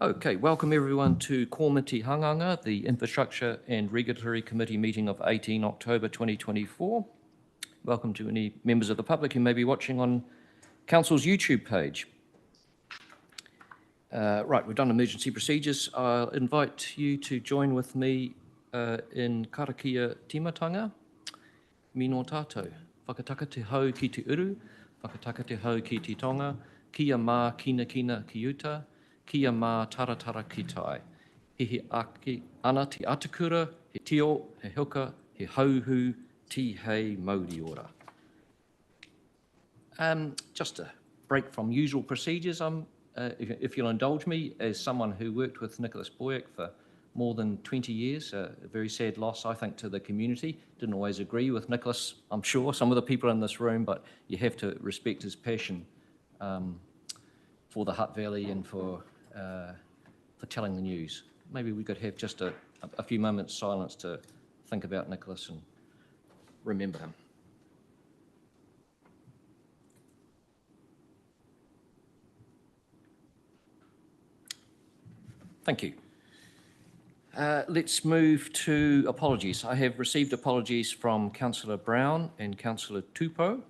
Okay, welcome everyone to Komiti Hanganga, the Infrastructure and Regulatory Committee meeting of 18 October 2024. Welcome to any members of the public who may be watching on Council's YouTube page. Right, we've done emergency procedures. I'll invite you to join with me in karakia timatanga. Mino tātou, whakataka te hau ki te uru, whakataka te hau ki te tonga, kia mā kina kina ki uta, kia mā taratara ki tai. He aki ana te atakura, he tio, he hoka, he hauhu, ti hei mauri ora. Just a break from usual procedures. If you'll indulge me, as someone who worked with Nicholas Boyack for more than 20 years, a very sad loss, I think, to the community. Didn't always agree with Nicholas, I'm sure, some of the people in this room, but you have to respect his passion for the Hutt Valley and for telling the news. Maybe we could have just a few moments silence to think about Nicholas and remember him. Thank you. Let's move to apologies. I have received apologies from Councillor Brown and Councillor Tupou,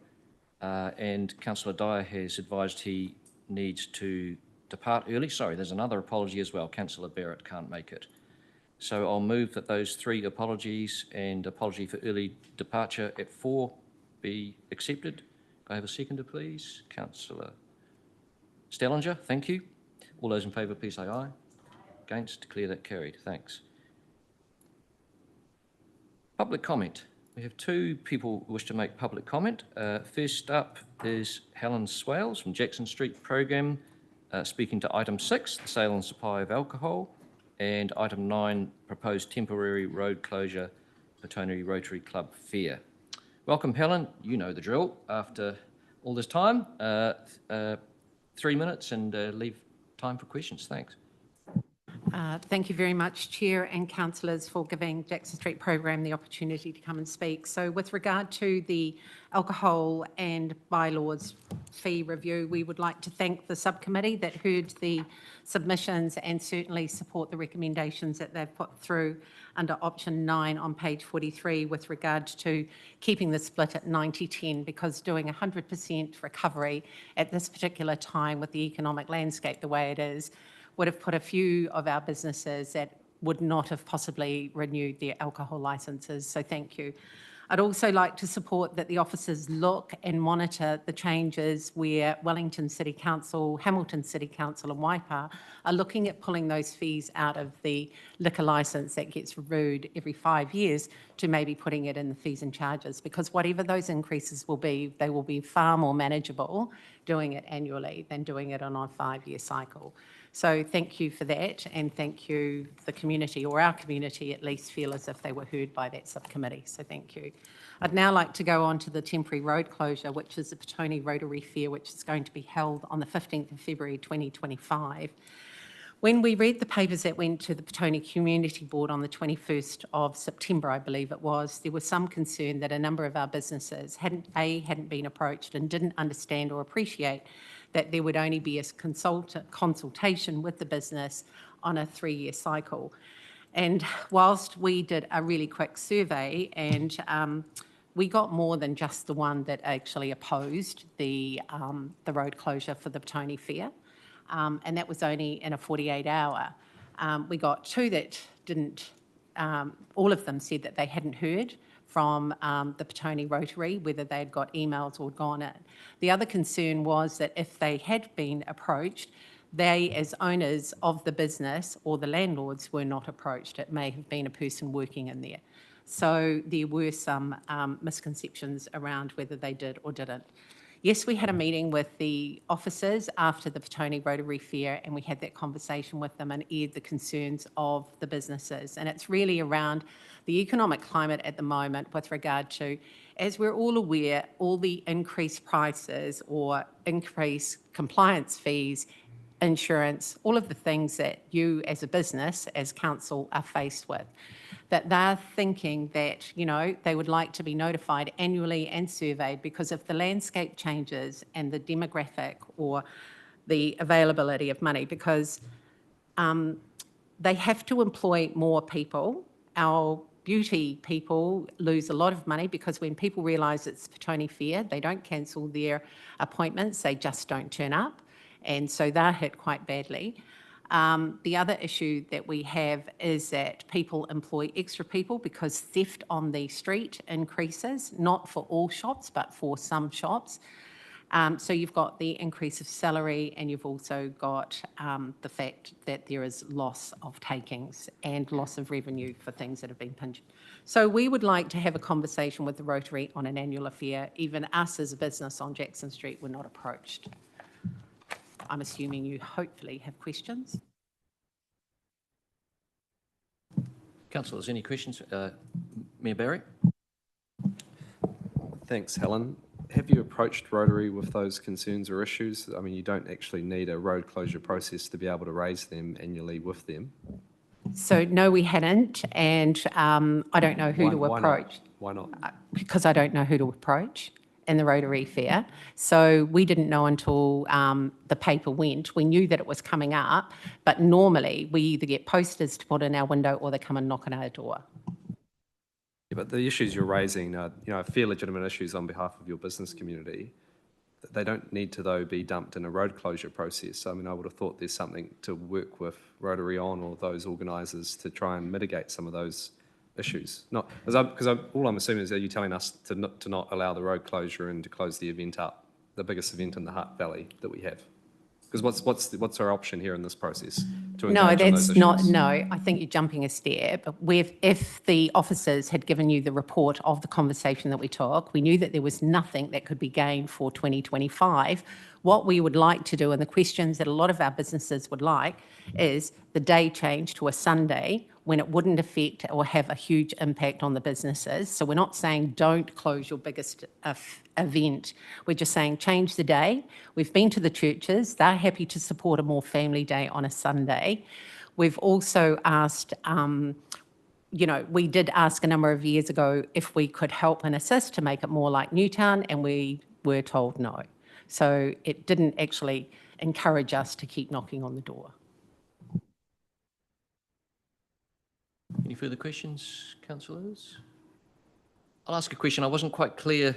and Councillor Dyer has advised he needs to depart early. Sorry, there's another apology as well. Councillor Barrett can't make it. So I'll move that those three apologies and apology for early departure at 4 be accepted. Can I have a seconder, please? Councillor Stellinger, thank you. All those in favour, please say aye. Against, declare that carried. Thanks. Public comment. We have two people who wish to make public comment. First up is Helen Swales from Jackson Street Program, speaking to item 6, the sale and supply of alcohol, and item 9, proposed temporary road closure, Petone Rotary Club Fair. Welcome, Helen. You know the drill. After all this time, 3 minutes and leave time for questions. Thanks. Thank you very much, Chair and councillors, for giving Jackson Street Program the opportunity to come and speak. So with regard to the alcohol and bylaws fee review, we would like to thank the subcommittee that heard the submissions and certainly support the recommendations that they've put through under option 9 on page 43 with regard to keeping the split at 90-10, because doing 100% recovery at this particular time with the economic landscape the way it is would have put a few of our businesses that would not have possibly renewed their alcohol licences, so thank you. I'd also like to support that the officers look and monitor the changes where Wellington City Council, Hamilton City Council and Waipa are looking at pulling those fees out of the liquor licence that gets renewed every 5 years to maybe putting it in the fees and charges, because whatever those increases will be, they will be far more manageable doing it annually than doing it on a 5-year cycle. So thank you for that, and thank you, the community, or our community at least, feel as if they were heard by that subcommittee, so thank you. I'd now like to go on to the temporary road closure, which is the Petone Rotary Fair, which is going to be held on the 15th of February 2025. When we read the papers that went to the Petone Community Board on the 21st of September, I believe it was, there was some concern that a number of our businesses hadn't been approached and didn't understand or appreciate that there would only be a consultation with the business on a 3-year cycle. And whilst we did a really quick survey, and we got more than just the one that actually opposed the road closure for the Petone Fair, and that was only in a 48-hour. We got 2 that didn't, all of them said that they hadn't heard from the Petone Rotary, whether they'd got emails or gone in. The other concern was that if they had been approached, they, as owners of the business or the landlords, were not approached. It may have been a person working in there. So there were some misconceptions around whether they did or didn't. Yes, we had a meeting with the officers after the Petone Rotary Fair, and we had that conversation with them and aired the concerns of the businesses. And it's really around the economic climate at the moment with regard to, as we're all aware, all the increased prices or increased compliance fees, insurance, all of the things that you as a business, as council, are faced with, that they're thinking that, you know, they would like to be notified annually and surveyed, because if the landscape changes and the demographic or the availability of money, because They have to employ more people. Our beauty people lose a lot of money because when people realise it's Petone Fair, they don't cancel their appointments, they just don't turn up. And so they're hit quite badly. The other issue that we have is that people employ extra people because theft on the street increases, not for all shops, but for some shops. So you've got the increase of salary and you've also got the fact that there is loss of takings and loss of revenue for things that have been pinched. So we would like to have a conversation with the Rotary on an annual affair. Even us as a business on Jackson Street were not approached. I'm assuming you hopefully have questions. Councillors, any questions? Mayor Barry? Thanks, Helen. Have you approached Rotary with those concerns or issues? I mean, you don't actually need a road closure process to be able to raise them annually with them. So no, we hadn't, and I don't know who to approach. Why not? Because I don't know who to approach in the Rotary Fair. So we didn't know until the paper went. We knew that it was coming up, but normally we either get posters to put in our window or they come and knock on our door. Yeah, but the issues you're raising are, fair legitimate issues on behalf of your business community. They don't need to, though, be dumped in a road closure process. I mean, I would have thought there's something to work with Rotary on or those organisers to try and mitigate some of those issues. Not because all I'm assuming is that you're telling us to not allow the road closure and to close the event up, the biggest event in the Hutt Valley that we have. Because what's our option here in this process to engage on those issues? No, I think you're jumping a step. If the officers had given you the report of the conversation that we took, we knew that there was nothing that could be gained for 2025. What we would like to do, and the questions that a lot of our businesses would like, is the day change to a Sunday when it wouldn't affect or have a huge impact on the businesses. So we're not saying don't close your biggest event. We're just saying change the day. We've been to the churches. They're happy to support a more family day on a Sunday. We've also asked, we did ask a number of years ago if we could help and assist to make it more like Newtown, and we were told no. So it didn't actually encourage us to keep knocking on the door. Any further questions, councillors? I'll ask a question. I wasn't quite clear.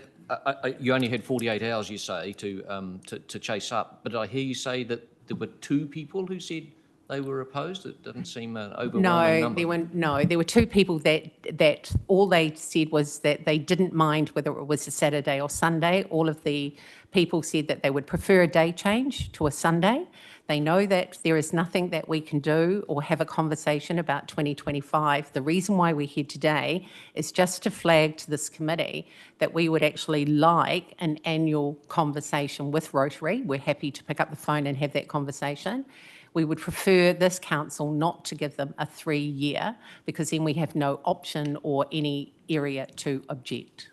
You only had 48 hours, you say, to chase up. But did I hear you say that there were 2 people who said they were opposed? It doesn't seem an overwhelming number. There were 2 people that all they said was that they didn't mind whether it was a Saturday or Sunday. All of the people said that they would prefer a day change to a Sunday. They know that there is nothing that we can do or have a conversation about 2025. The reason why we're here today is just to flag to this committee that we would actually like an annual conversation with Rotary. We're happy to pick up the phone and have that conversation. We would prefer this council not to give them a 3-year because then we have no option or any area to object.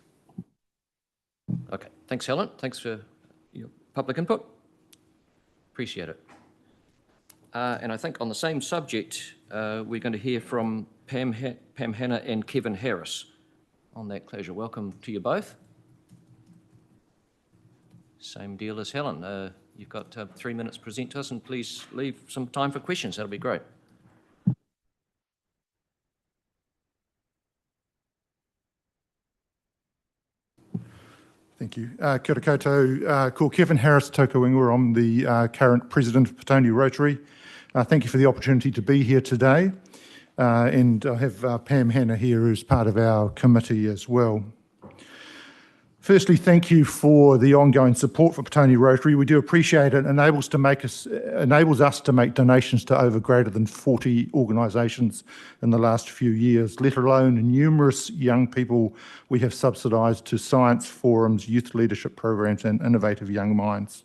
Okay, thanks, Helen. Thanks for your public input. Appreciate it. And I think on the same subject, we're going to hear from Pam Hanna and Kevin Harris on that closure. Welcome to you both. Same deal as Helen. You've got 3 minutes to present to us, and please leave some time for questions. That'll be great. Thank you. Kia ora koutou. Ko Kevin Harris tōku ingoa. I'm the current president of Petone Rotary. Thank you for the opportunity to be here today. And I have Pam Hanna here, who's part of our committee as well. Firstly, thank you for the ongoing support for Petone Rotary. We do appreciate it. It enables us to make donations to over greater than 40 organisations in the last few years, let alone numerous young people we have subsidised to science forums, youth leadership programs and innovative young minds.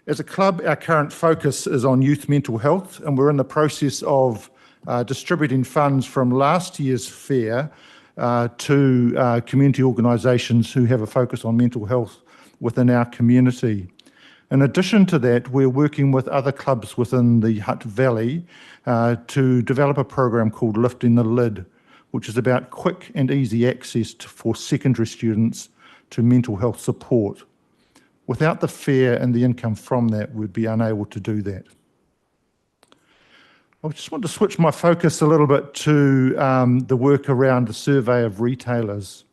As a club, our current focus is on youth mental health, and we're in the process of distributing funds from last year's fair to community organisations who have a focus on mental health within our community. In addition to that, we're working with other clubs within the Hutt Valley to develop a program called Lifting the Lid, which is about quick and easy access for secondary students to mental health support. Without the fair and the income from that, we'd be unable to do that. I just want to switch my focus a little bit to the work around the survey of retailers.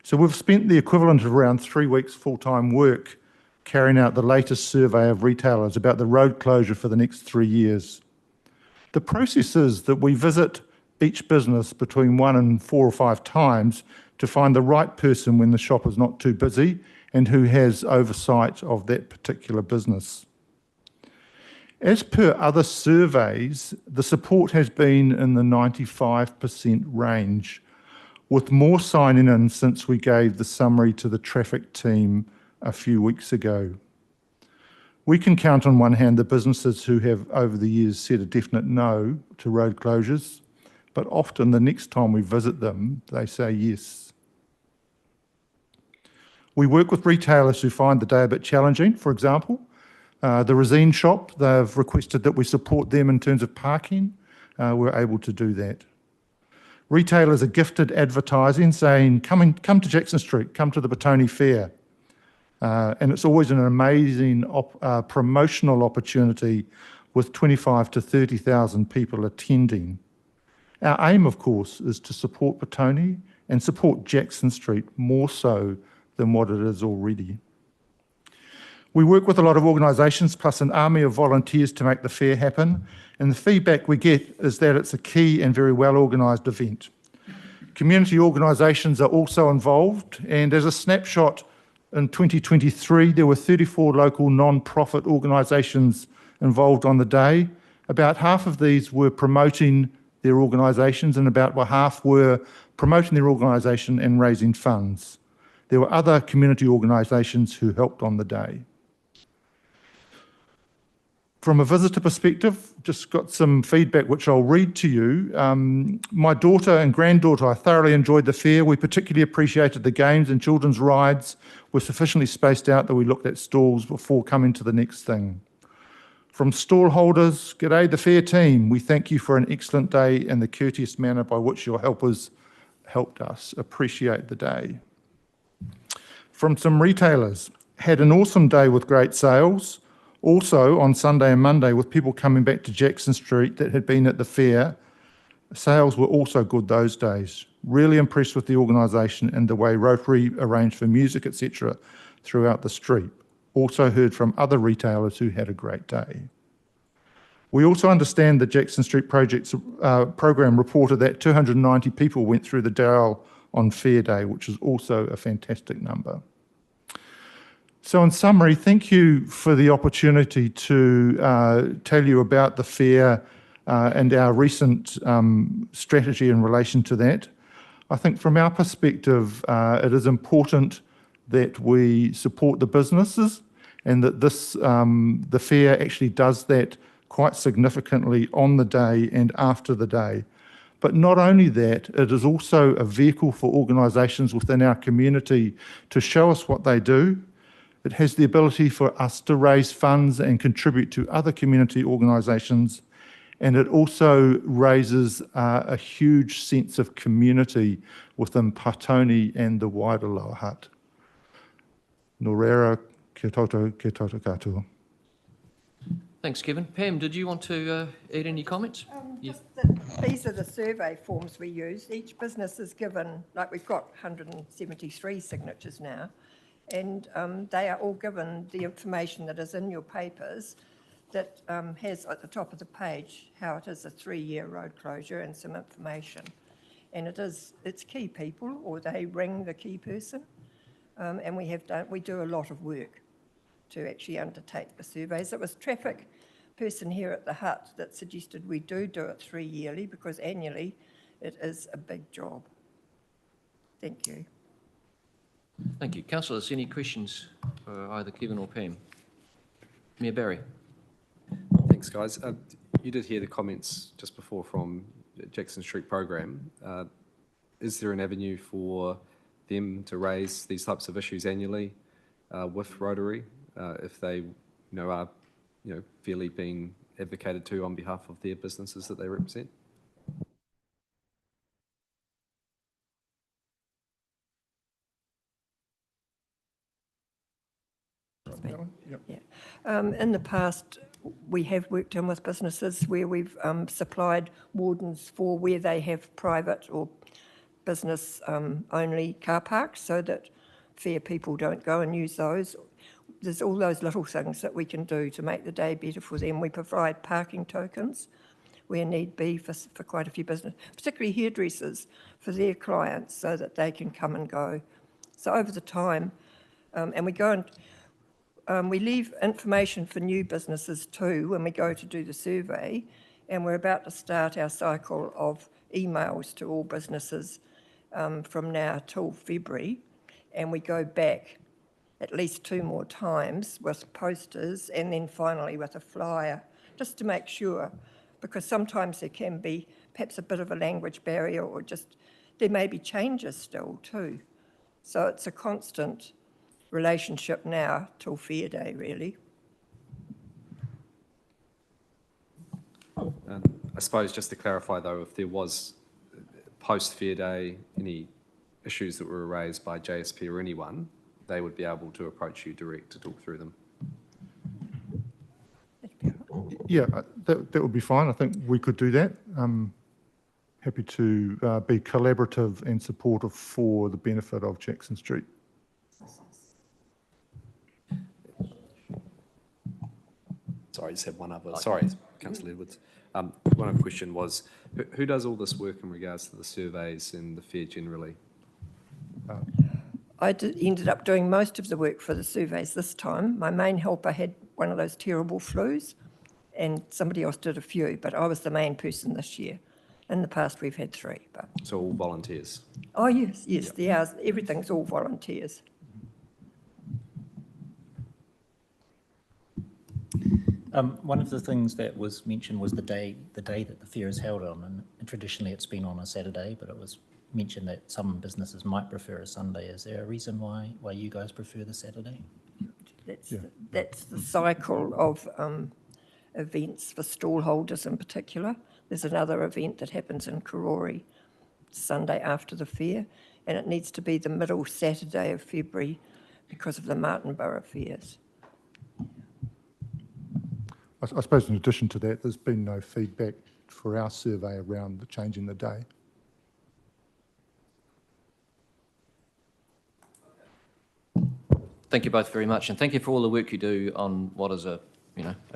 So we've spent the equivalent of around 3 weeks full-time work carrying out the latest survey of retailers about the road closure for the next 3 years. The process is that we visit each business between 1 and 4 or 5 times to find the right person when the shop is not too busy and who has oversight of that particular business. As per other surveys, the support has been in the 95% range, with more signing in since we gave the summary to the traffic team a few weeks ago. We can count on one hand the businesses who have over the years said a definite no to road closures, but often the next time we visit them, they say yes. We work with retailers who find the day a bit challenging. For example, the Resine shop, they've requested that we support them in terms of parking. We're able to do that. Retailers are gifted advertising saying, come to Jackson Street, come to the Petone Fair. And it's always an amazing promotional opportunity with 25 to 30,000 people attending. Our aim, of course, is to support Petone and support Jackson Street more so than what it is already. We work with a lot of organisations plus an army of volunteers to make the fair happen, and the feedback we get is that it's a key and very well organised event. Community organisations are also involved, and as a snapshot in 2023, there were 34 local non-profit organisations involved on the day. About half of these were promoting their organisations, and about half were promoting their organisation and raising funds. There were other community organisations who helped on the day. From a visitor perspective, just got some feedback which I'll read to you. My daughter and granddaughter, I thoroughly enjoyed the fair. We particularly appreciated the games and children's rides were sufficiently spaced out that we looked at stalls before coming to the next thing. From stall holders, g'day the fair team. We thank you for an excellent day and the courteous manner by which your helpers helped us. Appreciate the day. From some retailers, had an awesome day with great sales. Also on Sunday and Monday with people coming back to Jackson Street that had been at the fair, sales were also good those days. Really impressed with the organisation and the way Rotary arranged for music, etc. throughout the street. Also heard from other retailers who had a great day. We also understand the Jackson Street Project's program reported that 290 people went through the Darrell on Fair Day, which is also a fantastic number. So in summary, thank you for the opportunity to tell you about the fair and our recent strategy in relation to that. I think from our perspective, it is important that we support the businesses and that the fair actually does that quite significantly on the day and after the day. But not only that, it is also a vehicle for organisations within our community to show us what they do. It has the ability for us to raise funds and contribute to other community organisations, and it also raises a huge sense of community within Petone and the wider Lower Hutt. Nō reira, kia tautau katoa. Thanks, Kevin. Pam, did you want to add any comments? Just that these are the survey forms we use. Each business is given, like we've got 173 signatures now, and they are all given the information that is in your papers that has at the top of the page how it is a 3-year road closure and some information. And it's key people, or they ring the key person, and we do a lot of work to actually undertake the surveys. It was traffic person here at the Hutt that suggested we do it 3 yearly because annually it is a big job. Thank you. Thank you. Councillors, any questions for either Kevin or Pam? Mayor Barry. Thanks, guys. You did hear the comments just before from Jackson Street program. Is there an avenue for them to raise these types of issues annually with Rotary if they are fairly being advocated to on behalf of their businesses that they represent? Yeah. In the past, we have worked in with businesses where we've supplied wardens for where they have private or business only car parks so that fair people don't go and use those. There's all those little things that we can do to make the day better for them. We provide parking tokens where need be for quite a few businesses, particularly hairdressers, for their clients so that they can come and go. So over the time, and we go and we leave information for new businesses too when we go to do the survey, and we're about to start our cycle of emails to all businesses from now till February, and we go back at least 2 more times with posters and then finally with a flyer, just to make sure, because sometimes there can be perhaps a bit of a language barrier or just there may be changes still too. So it's a constant relationship now till Fair Day, really. I suppose just to clarify though, if there was post-Fair Day, any issues that were raised by JSP or anyone, they would be able to approach you direct to talk through them. Yeah, that would be fine. I think we could do that. Happy to be collaborative and supportive for the benefit of Jackson Street. Sorry, I just had one other. Sorry, Councillor Edwards. One other question was, who does all this work in regards to the surveys and the fair generally? Ended up doing most of the work for the surveys this time. My main helper had one of those terrible flus, and somebody else did a few, but I was the main person this year. In the past, we've had 3. But So all volunteers? oh, yes, the hours, everything's all volunteers. One of the things that was mentioned was the day that the fair is held on, and traditionally it's been on a Saturday, but it was mentioned that some businesses might prefer a Sunday. Is there a reason why you guys prefer the Saturday? That's the cycle of events for stallholders in particular. There's another event that happens in Karori Sunday after the fair, and it needs to be the middle Saturday of February because of the Martinborough fairs. I suppose in addition to that, there's been no feedback for our survey around the change in the day. Thank you both very much, and thank you for all the work you do on what is a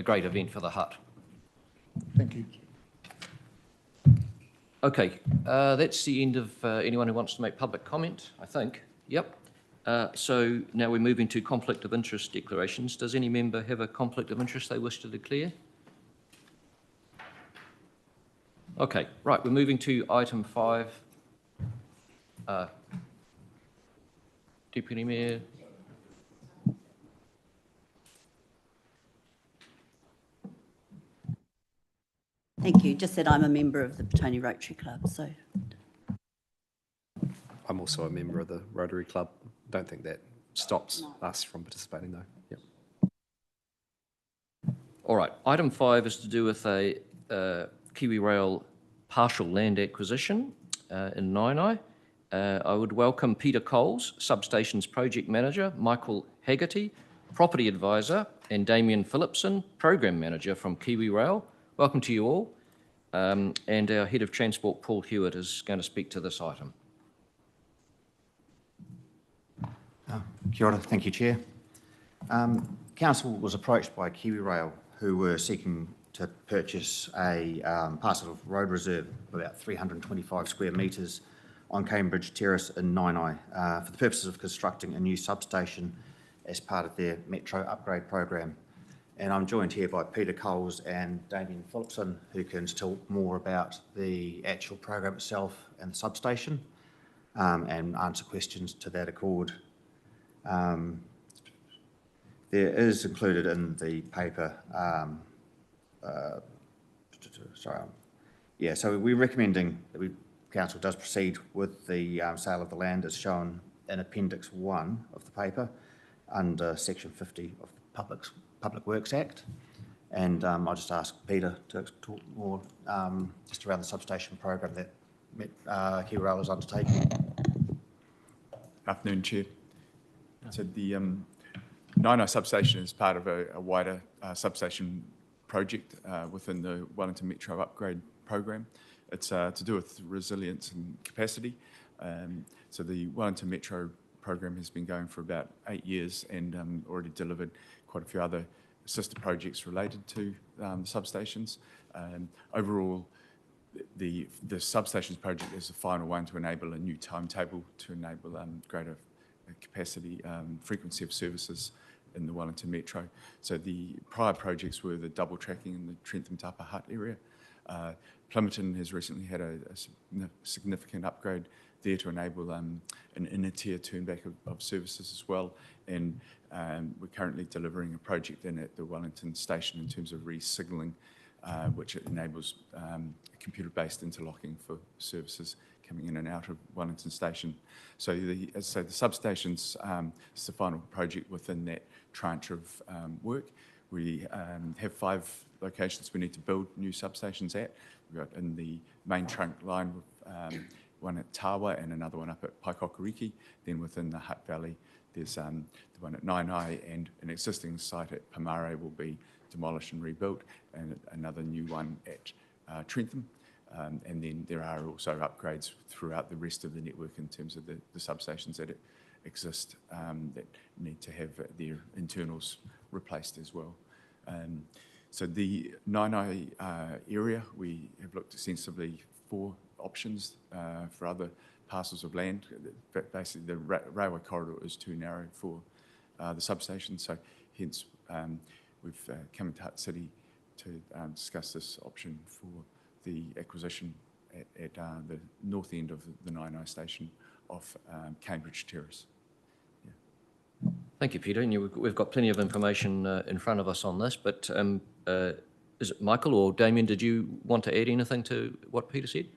great event for the Hutt. Thank you. Okay, that's the end of anyone who wants to make public comment, I think. Yep. So now we're moving to conflict of interest declarations. Does any member have a conflict of interest they wish to declare? Okay, right, we're moving to item 5. Deputy Mayor. Thank you. Just that I'm a member of the Petone Rotary Club, so. I'm also a member of the Rotary Club. Don't think that stops us from participating though. Yep. All right, item 5 is to do with a Kiwi Rail partial land acquisition in Nainai. I would welcome Peter Coles, Substations Project Manager, Michael Haggerty, Property Advisor, and Damien Phillipson, Program Manager from Kiwi Rail. Welcome to you all. And our Head of Transport, Paul Hewitt, is going to speak to this item. Kia ora, thank you, Chair. Council was approached by Kiwi Rail, who were seeking to purchase a parcel of road reserve of about 325 square metres on Cambridge Terrace in Nainai for the purposes of constructing a new substation as part of their Metro upgrade program. And I'm joined here by Peter Coles and Damien Phillipson, who can talk more about the actual program itself and the substation and answer questions to that accord. There is included in the paper, so we're recommending that Council does proceed with the sale of the land as shown in Appendix 1 of the paper under Section 50 of the Public Works Act. And I'll just ask Peter to talk more just around the substation program that Kiwi Rail is undertaking. Afternoon, Chair. So the Nainai substation is part of a wider substation project within the Wellington Metro upgrade program. It's to do with resilience and capacity. So the Wellington Metro program has been going for about 8 years and already delivered quite a few other sister projects related to substations. Overall, the substations project is the final one to enable a new timetable to enable greater capacity, frequency of services in the Wellington Metro. So the prior projects were the double tracking in the Trentham to Upper Hutt area. Plymoughton has recently had a significant upgrade there to enable an inner tier turnback of services as well. And we're currently delivering a project then at the Wellington station in terms of re-signalling, which enables computer-based interlocking for services coming in and out of Wellington Station. So as I say, the substations is the final project within that tranche of work. We have 5 locations we need to build new substations at. We've got in the main trunk line, one at Tawa and another one up at Paikokariki. Then within the Hutt Valley, there's the one at Nainai, and an existing site at Pamare will be demolished and rebuilt, and another new one at Trentham. And then there are also upgrades throughout the rest of the network in terms of the substations that exist that need to have their internals replaced as well. So the Nainai area, we have looked extensively for options for other parcels of land. But basically, the railway corridor is too narrow for the substation, so hence we've come into Hutt City to discuss this option for the acquisition at the north end of the Nainai station off Cambridge Terrace. Yeah. Thank you, Peter. And we've got plenty of information in front of us on this, but is it Michael or Damien, did you want to add anything to what Peter said?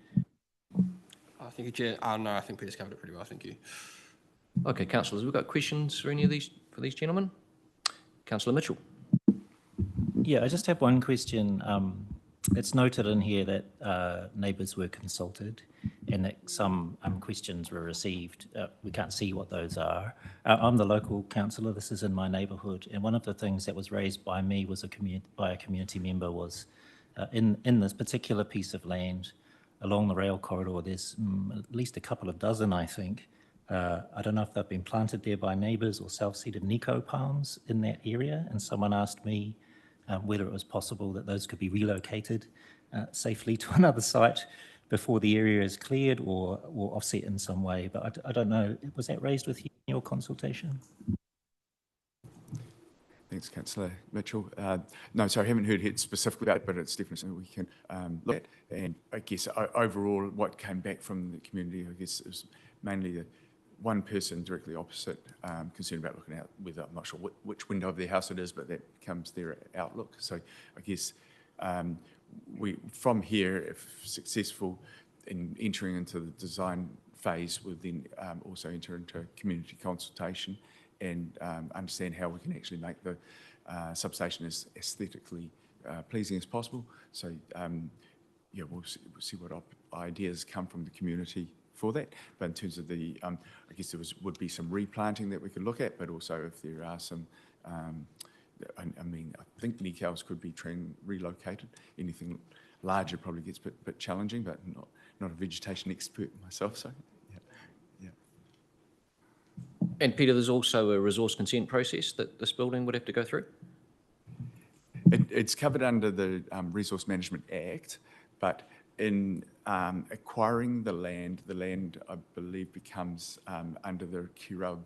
Thank you, Chair. No, I think Peter's covered it pretty well. Thank you. Okay, councillors, we've got questions for any of these, for these gentlemen? Councillor Mitchell. Yeah, I just have one question. It's noted in here that neighbours were consulted and that some questions were received. We can't see what those are. I'm the local councillor. This is in my neighbourhood, and one of the things that was raised by me was by a community member was in this particular piece of land along the rail corridor, there's at least a couple of dozen, I think. I don't know if they've been planted there by neighbours or self-seeded Nico palms in that area, and someone asked me whether it was possible that those could be relocated safely to another site before the area is cleared or offset in some way. But I don't know, was that raised with you in your consultation? Thanks, Councillor Mitchell. No, sorry, I haven't heard it specifically about it, but it's definitely something we can look at. And I guess overall, what came back from the community, I guess, is mainly the one person directly opposite concerned about looking out whether, I'm not sure which window of their house it is, but that becomes their outlook. So I guess we, from here, if successful in entering into the design phase, we'll then also enter into community consultation and understand how we can actually make the substation as aesthetically pleasing as possible. So yeah, we'll see what ideas come from the community for that. But in terms of the, I guess there would be some replanting that we could look at, but also if there are some, I mean, I think Nicals could be relocated. Anything larger probably gets a bit challenging, but not a vegetation expert myself, so yeah. And Peter, there's also a resource consent process that this building would have to go through? It's covered under the Resource Management Act, but in acquiring the land, I believe, becomes under the Kirau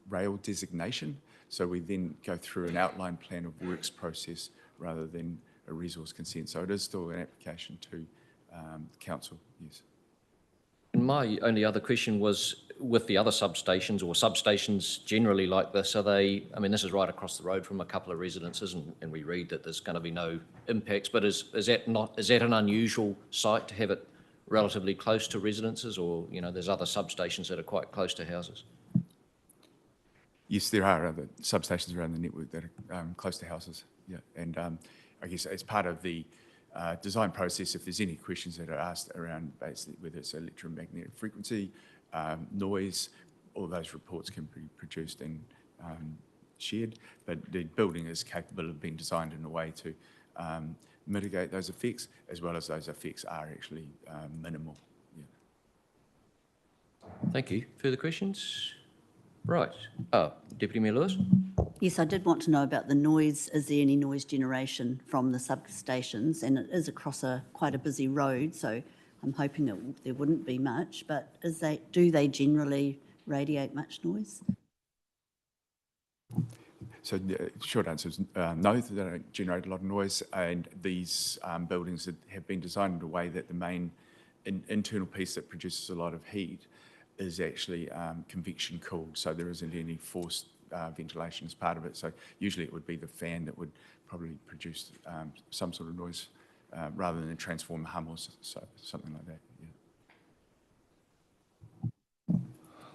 rail designation. So we then go through an outline plan of works process rather than a resource consent. So it is still an application to the council, yes. And my only other question was, with the other substations or substations generally like this, are they, I mean, this is right across the road from a couple of residences and we read that there's going to be no impacts, but is that an unusual site to have it relatively close to residences, or, you know, there's other substations that are quite close to houses? Yes, there are other substations around the network that are close to houses, yeah. And I guess as part of the design process, if there's any questions that are asked around basically whether it's electromagnetic frequency, noise, all those reports can be produced and shared, but the building is capable of being designed in a way to mitigate those effects, as well as those effects are actually minimal. Yeah. Thank you. Further questions? Right. Oh, Deputy Mayor Lewis? Yes, I did want to know about the noise. Is there any noise generation from the substations? And it is across quite a busy road, so I'm hoping there wouldn't be much, but do they generally radiate much noise? So the short answer is no, they don't generate a lot of noise, and these buildings have been designed in a way that the main internal piece that produces a lot of heat is actually convection cooled, so there isn't any forced ventilation as part of it. So usually it would be the fan that would probably produce some sort of noise rather than a transformer hum or something like that. Yeah.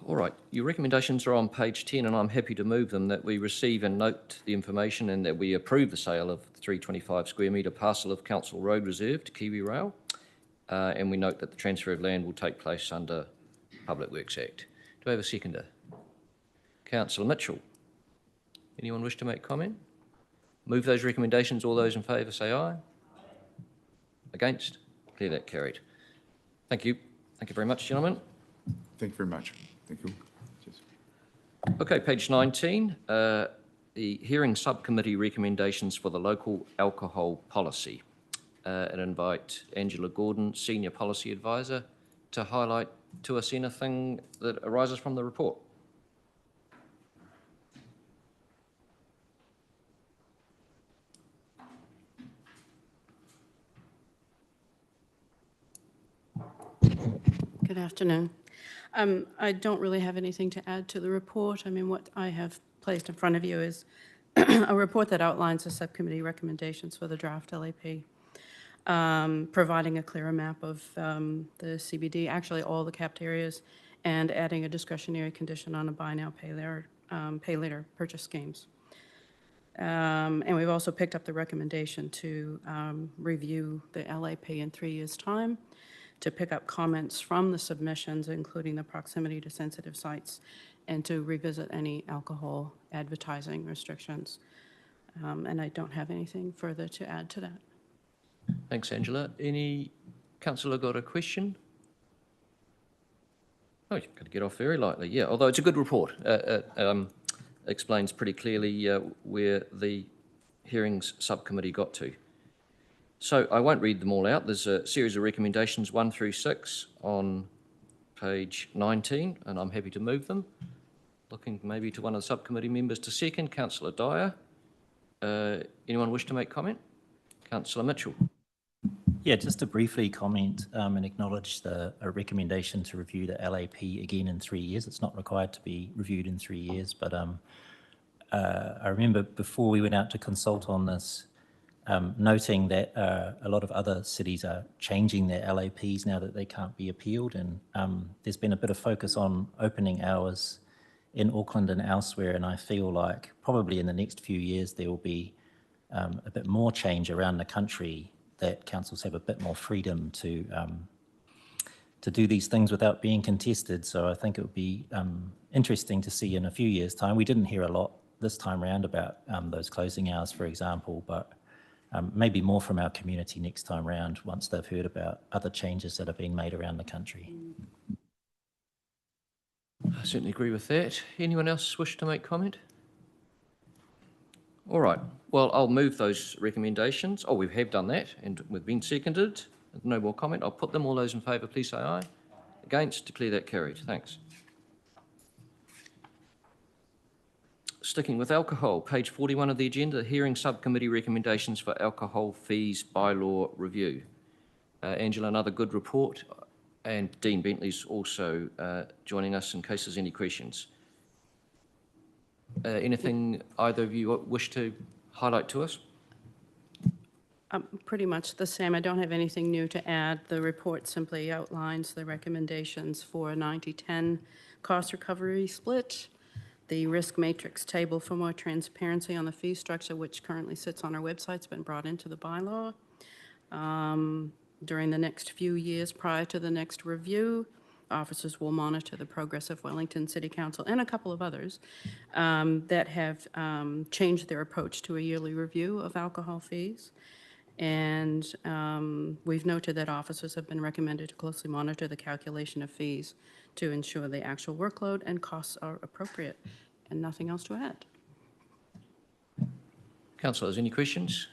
All right, your recommendations are on page 10, and I'm happy to move them, that we receive and note the information and that we approve the sale of the 325 square metre parcel of Council Road Reserve to Kiwi Rail, and we note that the transfer of land will take place under Public Works Act. Do I have a seconder? Councillor Mitchell. Anyone wish to make comment? Move those recommendations. All those in favour say aye. Against? Declare that carried. Thank you. Thank you very much, gentlemen. Thank you very much. Thank you. Cheers. Okay, page 19, the hearing subcommittee recommendations for the local alcohol policy. And invite Angela Gordon, Senior Policy Advisor, to highlight to us anything that arises from the report. Good afternoon. I don't really have anything to add to the report. I mean, what I have placed in front of you is a report that outlines the subcommittee recommendations for the draft LAP, providing a clearer map of the CBD, actually all the capped areas, and adding a discretionary condition on a buy now, pay later purchase schemes. And we've also picked up the recommendation to review the LAP in 3 years' time, to pick up comments from the submissions, including the proximity to sensitive sites, and to revisit any alcohol advertising restrictions. And I don't have anything further to add to that. Thanks, Angela. Any councillor got a question? Oh, you've got to get off very lightly. Yeah, although it's a good report. Explains pretty clearly where the hearings subcommittee got to. So I won't read them all out. There's a series of recommendations 1 through 6 on page 19, and I'm happy to move them. Looking maybe to one of the subcommittee members to second. Councillor Dyer. Anyone wish to make comment? Councillor Mitchell. Yeah, just to briefly comment and acknowledge a recommendation to review the LAP again in 3 years. It's not required to be reviewed in 3 years, but I remember before we went out to consult on this, noting that a lot of other cities are changing their LAPs now that they can't be appealed, and there's been a bit of focus on opening hours in Auckland and elsewhere, and I feel like probably in the next few years there will be a bit more change around the country, that councils have a bit more freedom to do these things without being contested. So I think it would be interesting to see in a few years' time. We didn't hear a lot this time around about those closing hours, for example, but maybe more from our community next time round once they've heard about other changes that have been made around the country. I certainly agree with that. Anyone else wish to make comment? All right. Well, I'll move those recommendations. Oh, we have done that, and we've been seconded. No more comment. I'll put them. All those in favour, please say aye. Against, declare that carried. Thanks. Sticking with alcohol, page 41 of the agenda, hearing subcommittee recommendations for alcohol fees bylaw review. Angela, another good report, and Dean Bentley's also joining us in case there's any questions. Anything either of you wish to highlight to us? Pretty much the same. I don't have anything new to add. The report simply outlines the recommendations for a 90-10 cost recovery split, the risk matrix table for more transparency on the fee structure, which currently sits on our website, has been brought into the bylaw. During the next few years prior to the next review, officers will monitor the progress of Wellington City Council and a couple of others that have changed their approach to a yearly review of alcohol fees. And we've noted that officers have been recommended to closely monitor the calculation of fees to ensure the actual workload and costs are appropriate. And nothing else to add. Councillors, any questions?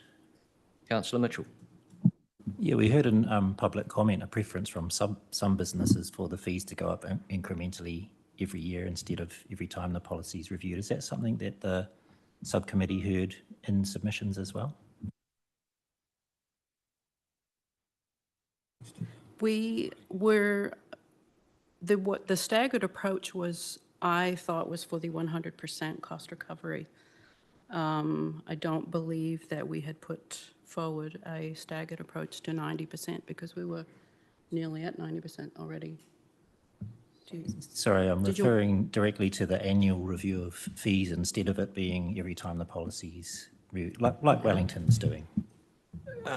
Councillor Mitchell. Yeah, we heard in public comment a preference from some businesses for the fees to go up incrementally every year instead of every time the policy is reviewed. Is that something that the subcommittee heard in submissions as well? We were, what the staggered approach was, I thought was for the 100% cost recovery. I don't believe that we had put forward a staggered approach to 90% because we were nearly at 90% already. Sorry, I'm referring directly to the annual review of fees instead of it being every time the policies, like Wellington's doing.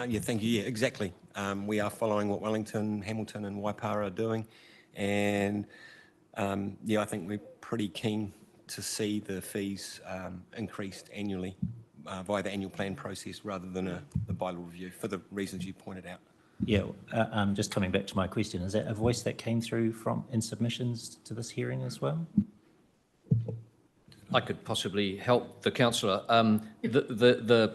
Yeah, thank you. Yeah, exactly. We are following what Wellington, Hamilton and Waipara are doing. And yeah, I think we're pretty keen to see the fees increased annually via the annual plan process rather than the bylaw review for the reasons you pointed out. Yeah, just coming back to my question, is that a voice that came through in submissions to this hearing as well? I could possibly help the councillor. The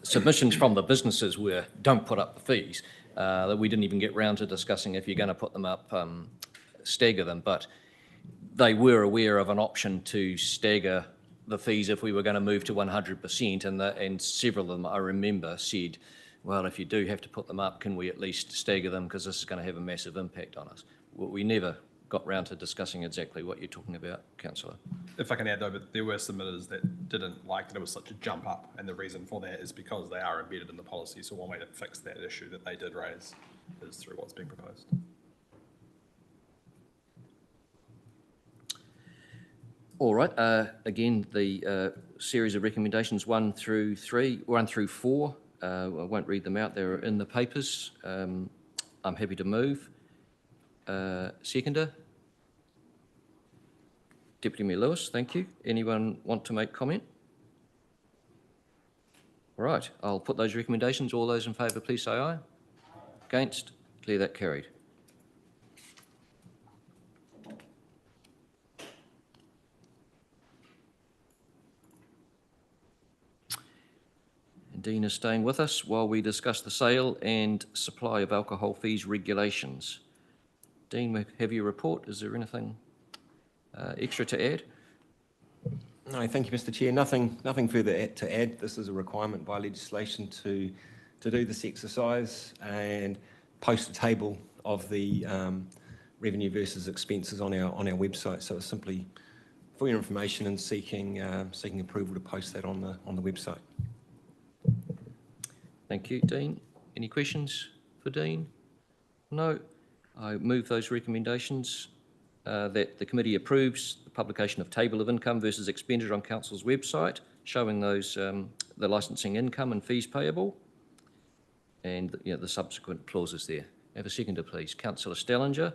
submissions from the businesses were, don't put up the fees. That we didn't even get round to discussing if you're going to put them up, stagger them. But they were aware of an option to stagger the fees if we were going to move to 100%. And several of them, I remember, said, well, if you do have to put them up, can we at least stagger them because this is going to have a massive impact on us? Well, we never got round to discussing exactly what you're talking about, councillor. If I can add though, but there were submitters that didn't like that it was such a jump up, and the reason for that is because they are embedded in the policy. So one way to fix that issue that they did raise is through what's being proposed. All right. Again, the series of recommendations 1 through 4. I won't read them out. They're in the papers. I'm happy to move. Seconder? Deputy Mayor Lewis, thank you. Anyone want to make comment? All right, I'll put those recommendations. All those in favour, please say aye. Against? Declare that carried. Dean is staying with us while we discuss the sale and supply of alcohol fees regulations. Dean, we have your report. Is there anything extra to add? No, thank you, Mr. Chair. Nothing further to add. This is a requirement by legislation to do this exercise and post a table of the revenue versus expenses on our website. So it's simply for your information and seeking approval to post that on the website. Thank you, Dean. Any questions for Dean? No. I move those recommendations that the committee approves the publication of table of income versus expenditure on council's website, showing those the licensing income and fees payable, and the subsequent clauses there. Have a seconder, please. Councillor Stellinger,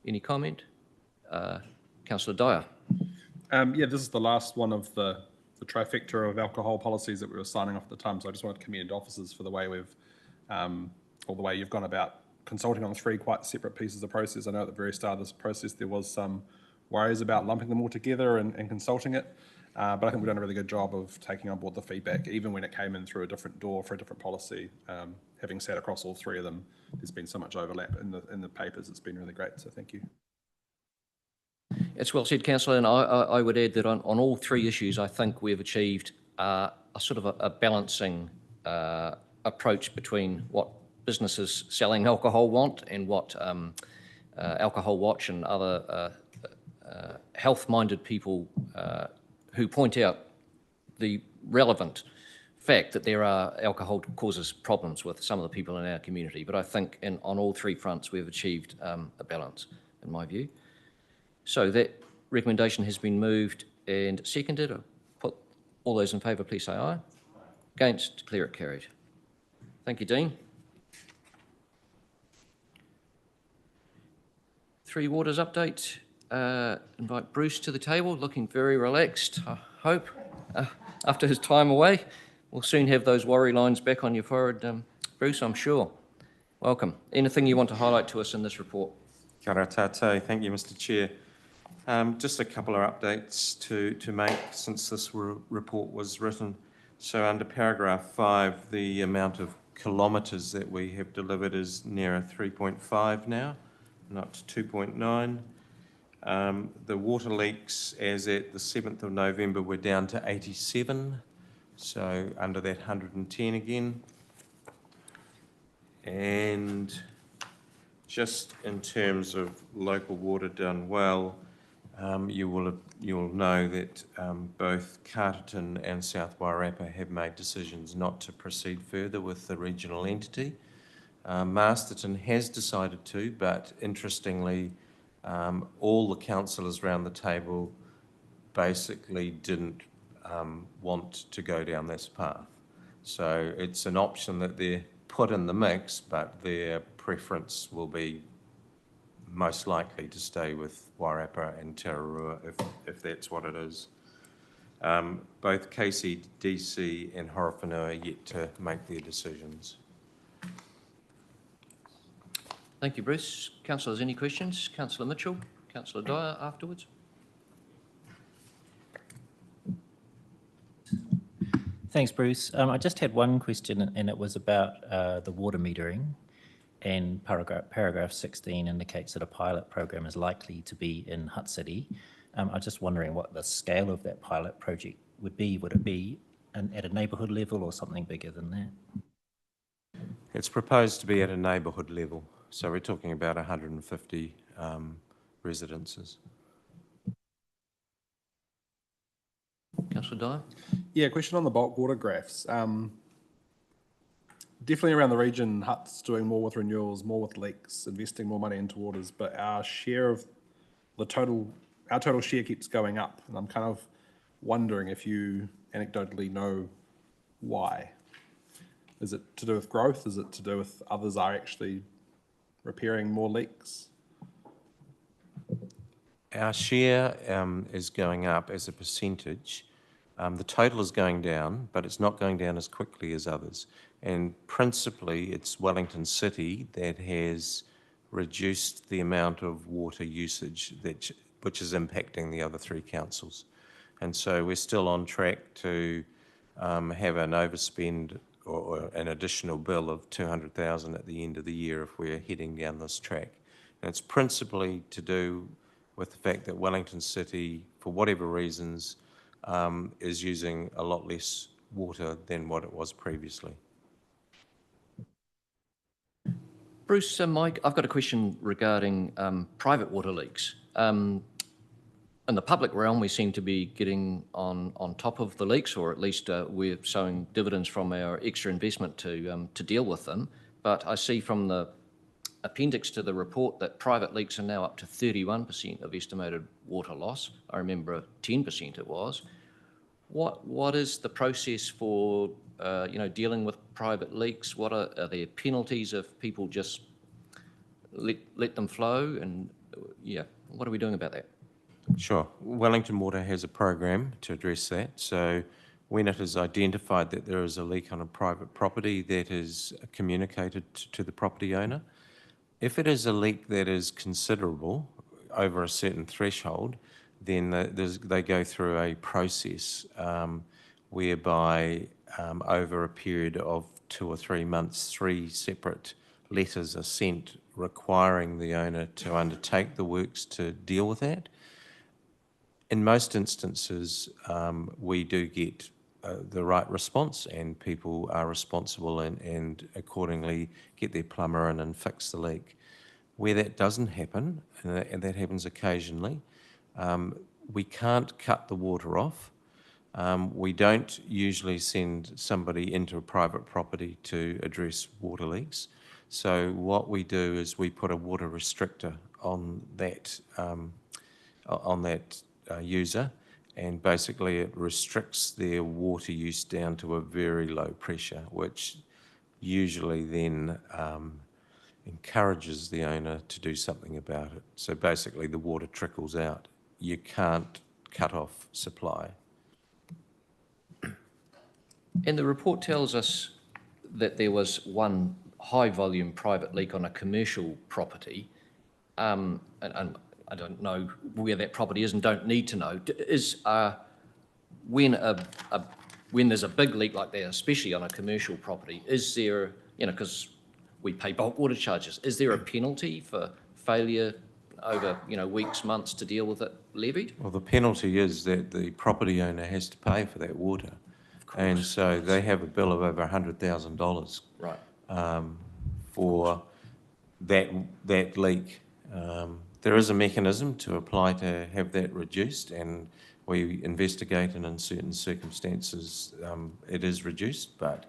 any comment? Councillor Dyer. Yeah, this is the last one of the trifecta of alcohol policies that we were signing off at the time. So I just wanted to commend officers for the way or the way you've gone about consulting on 3 quite separate pieces of process. I know at the very start of this process there was some worries about lumping them all together and consulting it, but I think we've done a really good job of taking on board the feedback, even when it came in through a different door for a different policy. Having sat across all 3 of them, there's been so much overlap in the papers. It's been really great. So thank you. It's well said, Councillor, and I would add that on all 3 issues, I think we've achieved a sort of a balancing approach between what businesses selling alcohol want and what Alcohol Watch and other health-minded people who point out the relevant fact that there are alcohol causes problems with some of the people in our community. But I think on all 3 fronts we've achieved a balance, in my view. So that recommendation has been moved and seconded. I'll put all those in favour, please say aye. Against, declare it carried. Thank you, Dean. 3 Waters update. Invite Bruce to the table, looking very relaxed, I hope, after his time away. We'll soon have those worry lines back on your forehead, Bruce, I'm sure. Welcome. Anything you want to highlight to us in this report? Kia ora tātou. Thank you, Mr Chair. Just a couple of updates to make since this report was written. So under paragraph 5, the amount of kilometres that we have delivered is nearer 3.5 now, not 2.9. The water leaks as at the 7th of November were down to 87, so under that 110 again. And just in terms of local water done well, you will know that both Carterton and South Wairarapa have made decisions not to proceed further with the regional entity. Masterton has decided to, but interestingly, all the councillors around the table basically didn't want to go down this path. So it's an option that they're put in the mix, but their preference will be most likely to stay with Wairarapa and Tararua if that's what it is. Both KCDC and Horowhenua are yet to make their decisions. Thank you, Bruce. Councillors, any questions? Councillor Mitchell, Councillor Dyer afterwards. Thanks, Bruce. I just had one question, and it was about the water metering. And paragraph 16 indicates that a pilot program is likely to be in Hutt City. I'm just wondering what the scale of that pilot project would be. Would it be at a neighbourhood level or something bigger than that? It's proposed to be at a neighbourhood level, so we're talking about 150 residences. Councillor Dyer? Yeah, question on the bulk water graphs. Definitely around the region, Hutt's doing more with renewals, more with leaks, investing more money into waters, but our share of our total share keeps going up. And I'm kind of wondering if you anecdotally know why. Is it to do with growth? Is it to do with others are actually repairing more leaks? Our share is going up as a percentage. The total is going down, but it's not going down as quickly as others. And principally, it's Wellington City that has reduced the amount of water usage which is impacting the other 3 councils. And so we're still on track to have an overspend or an additional bill of 200,000 at the end of the year if we're heading down this track. And it's principally to do with the fact that Wellington City, for whatever reasons, is using a lot less water than what it was previously. Bruce, Mike, I've got a question regarding private water leaks. In the public realm, we seem to be getting on top of the leaks, or at least we're sowing dividends from our extra investment to deal with them. But I see from the appendix to the report that private leaks are now up to 31% of estimated water loss. I remember 10% it was. What is the process for dealing with private leaks? What are there penalties if people just let them flow? And yeah, what are we doing about that? Sure. Wellington Water has a program to address that. So when it is identified that there is a leak on a private property, that is communicated to the property owner. If it is a leak that is considerable, over a certain threshold, then they go through a process whereby over a period of 2 or 3 months, 3 separate letters are sent requiring the owner to undertake the works to deal with that. In most instances, we do get the right response, and people are responsible and accordingly get their plumber in and fix the leak. Where that doesn't happen, and that happens occasionally, we can't cut the water off. We don't usually send somebody into a private property to address water leaks. So what we do is we put a water restrictor on that user, and basically it restricts their water use down to a very low pressure, which usually then encourages the owner to do something about it. So basically the water trickles out. You can't cut off supply. And the report tells us that there was one high-volume private leak on a commercial property, and I don't know where that property is and don't need to know, is when when there's a big leak like that, especially on a commercial property, is there, because we pay bulk water charges, is there a penalty for failure over, weeks, months to deal with it levied? Well, the penalty is that the property owner has to pay for that water. And so they have a bill of over $100,000. Right. For that leak. There is a mechanism to apply to have that reduced, and we investigate, and in certain circumstances it is reduced, but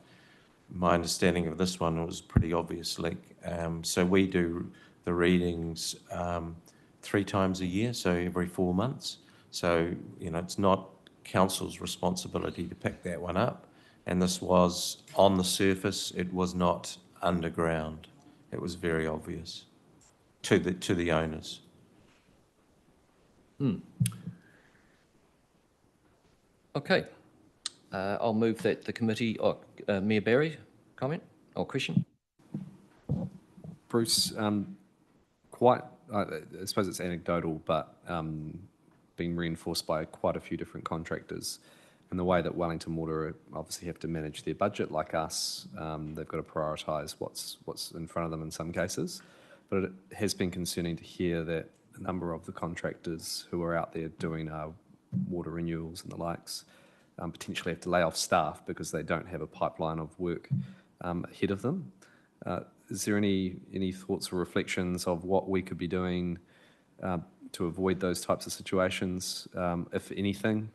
my understanding of this one was pretty obvious leak. So we do the readings 3 times a year, so every 4 months. So, it's not council's responsibility to pick that one up. And this was on the surface, it was not underground. It was very obvious to the owners. Okay. I'll move that the committee, Mayor Barry, comment or question? Bruce, I suppose it's anecdotal, but being reinforced by quite a few different contractors. And the way that Wellington Water obviously have to manage their budget, like us, they've got to prioritise what's in front of them in some cases. But it has been concerning to hear that a number of the contractors who are out there doing water renewals and the likes potentially have to lay off staff because they don't have a pipeline of work ahead of them. Is there any thoughts or reflections of what we could be doing to avoid those types of situations, if anything,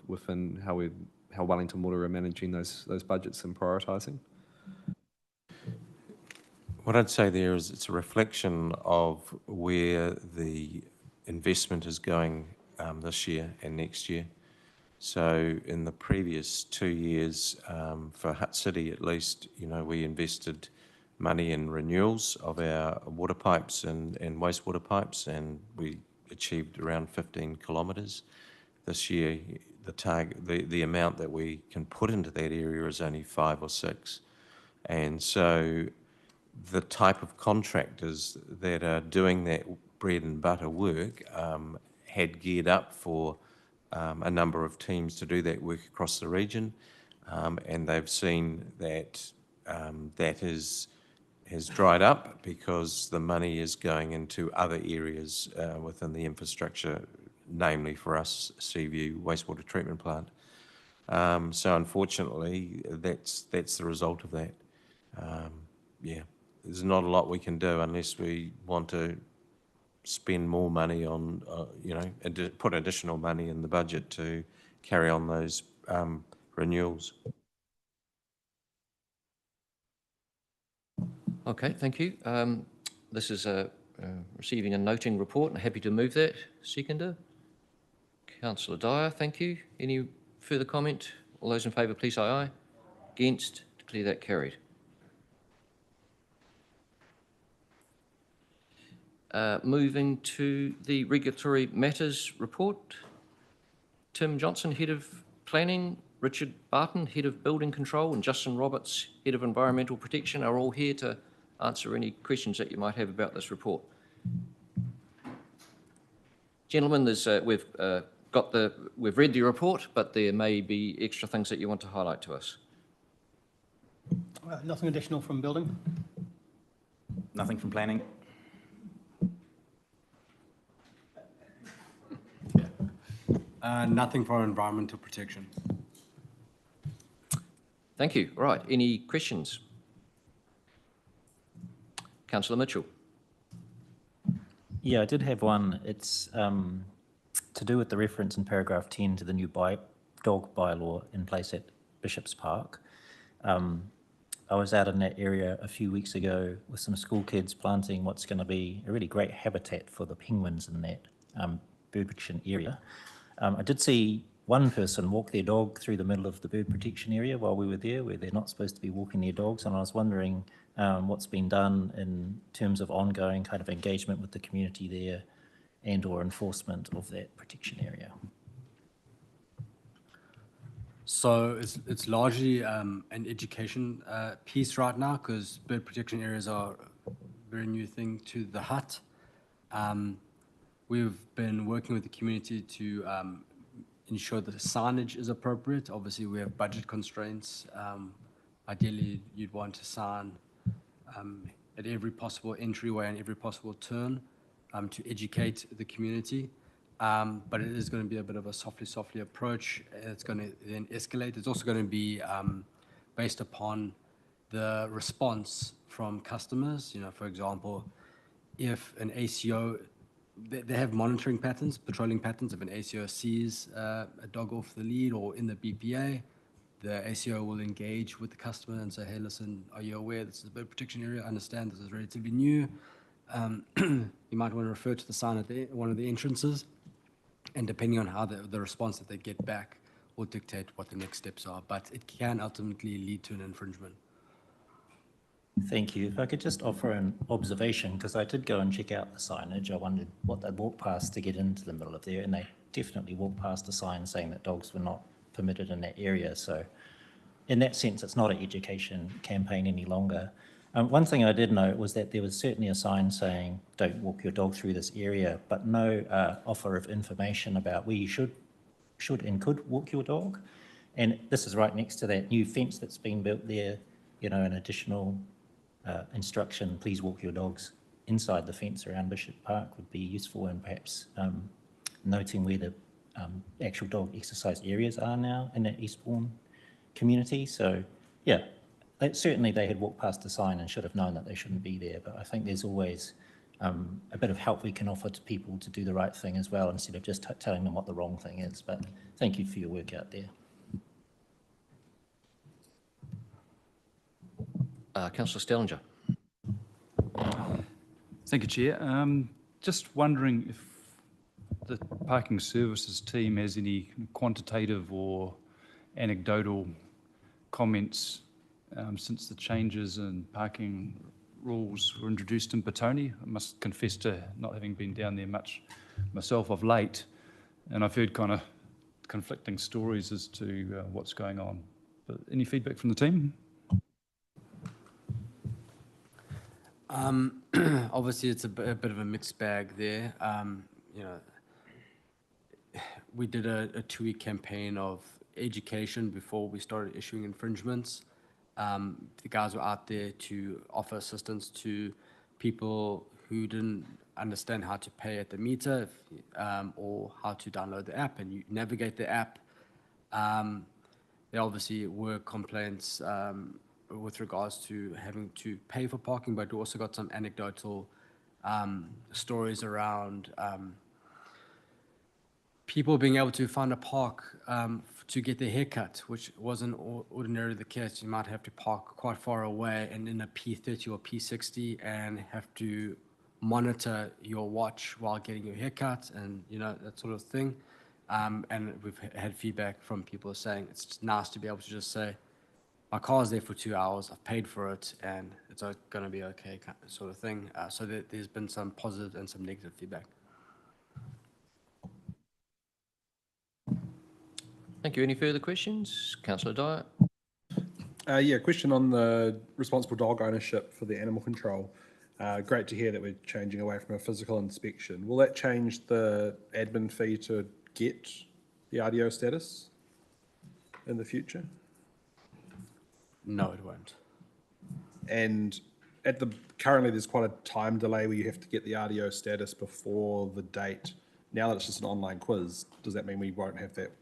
within how Wellington Water are managing those budgets and prioritising? What I'd say there is it's a reflection of where the investment is going this year and next year. So in the previous 2 years, for Hutt City at least, we invested money in renewals of our water pipes and wastewater pipes, and we achieved around 15 kilometres. This year, the amount that we can put into that area is only 5 or 6. And so the type of contractors that are doing that bread and butter work had geared up for a number of teams to do that work across the region, and they've seen that that has dried up because the money is going into other areas within the infrastructure, namely for us, Seaview Wastewater Treatment Plant. So unfortunately, that's the result of that. There's not a lot we can do unless we want to spend more money on, put additional money in the budget to carry on those renewals. Okay, thank you. This is receiving a noting report, and happy to move that. Seconder. Councillor Dyer, thank you. Any further comment? All those in favour, please say aye. Against? Declare that carried. Moving to the Regulatory Matters report. Tim Johnson, Head of Planning, Richard Barton, Head of Building Control, and Justin Roberts, Head of Environmental Protection, are all here to answer any questions that you might have about this report. Gentlemen, we've read the report, but there may be extra things that you want to highlight to us. Nothing additional from building. Nothing from planning. Nothing for environmental protection. Thank you. Right. Any questions? Councillor Mitchell. Yeah, I did have one. It's to do with the reference in paragraph 10 to the new dog bylaw in place at Bishop's Park. I was out in that area a few weeks ago with some school kids planting what's going to be a really great habitat for the penguins in that bird protection area. I did see one person walk their dog through the middle of the bird protection area while we were there, where they're not supposed to be walking their dogs, and I was wondering what's been done in terms of ongoing kind of engagement with the community there and or enforcement of that protection area. So it's largely an education piece right now because bird protection areas are a very new thing to the Hutt. We've been working with the community to ensure that the signage is appropriate. Obviously, we have budget constraints. Ideally, you'd want to sign at every possible entryway and every possible turn to educate the community. But it is going to be a bit of a softly approach. It's going to then escalate. It's also going to be based upon the response from customers. You know, for example, if an ACO, they have monitoring patterns, patrolling patterns. If an ACO sees a dog off the lead or in the BPA, the ACO will engage with the customer and say, hey, listen, are you aware this is a bird protection area? I understand this is relatively new. You might want to refer to the sign at one of the entrances. And depending on how the response that they get back will dictate what the next steps are. But it can ultimately lead to an infringement. Thank you. If I could just offer an observation, because I did go and check out the signage. I wondered what they'd walk past to get into the middle of there, and they definitely walked past a sign saying that dogs were not permitted in that area. So in that sense, it's not an education campaign any longer. One thing I did note was that there was certainly a sign saying, don't walk your dog through this area, but no offer of information about where you should and could walk your dog. And this is right next to that new fence that's been built there, you know, an additional instruction, please walk your dogs inside the fence around Bishop Park would be useful, and perhaps noting where the actual dog exercise areas are now in that Eastbourne community. So yeah, certainly they had walked past the sign and should have known that they shouldn't be there, but I think there's always a bit of help we can offer to people to do the right thing as well, instead of just telling them what the wrong thing is. But thank you for your work out there. Councillor Stellinger. Thank you, Chair. Just wondering if the parking services team has any quantitative or anecdotal comments since the changes in parking rules were introduced in Petone. I must confess to not having been down there much myself of late, and I've heard kind of conflicting stories as to what's going on. But any feedback from the team? Obviously, it's a bit of a mixed bag there. You know, we did a 2-week campaign of education before we started issuing infringements. The guys were out there to offer assistance to people who didn't understand how to pay at the meter or how to download the app and you navigate the app. There obviously were complaints with regards to having to pay for parking, but we also got some anecdotal stories around people being able to find a park to get their haircut, which wasn't ordinarily the case. You might have to park quite far away and in a P30 or P60 and have to monitor your watch while getting your haircut and, you know, that sort of thing. And we've had feedback from people saying it's just nice to be able to just say, my car's there for 2 hours, I've paid for it, and it's going to be okay, sort of thing. So there's been some positive and some negative feedback. Thank you. Any further questions? Councillor Dyer. Yeah, question on the responsible dog ownership for the animal control. Great to hear that we're changing away from a physical inspection. Will that change the admin fee to get the RDO status in the future? No, it won't. And currently there's quite a time delay where you have to get the RDO status before the date. Now that it's just an online quiz, does that mean we won't have that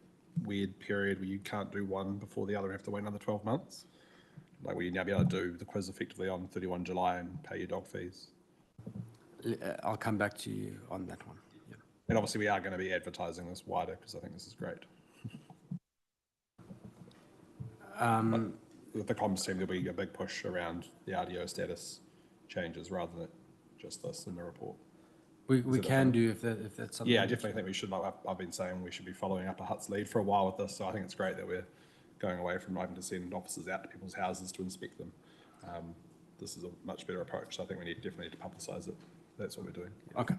weird period where you can't do one before the other and have to wait another 12 months? Like, will you now be able to do the quiz effectively on 31 July and pay your dog fees? I'll come back to you on that one. Yeah. And obviously we are going to be advertising this wider because I think this is great. With the comms team, there'll be a big push around the RDO status changes rather than just this in the report. We can do if that's something. Yeah, I definitely think we should. Like I've been saying, we should be following up a Hutt's lead for a while with this. So I think it's great that we're going away from having to send officers out to people's houses to inspect them. This is a much better approach. So I think we definitely need to publicise it. That's what we're doing. Yeah. Okay.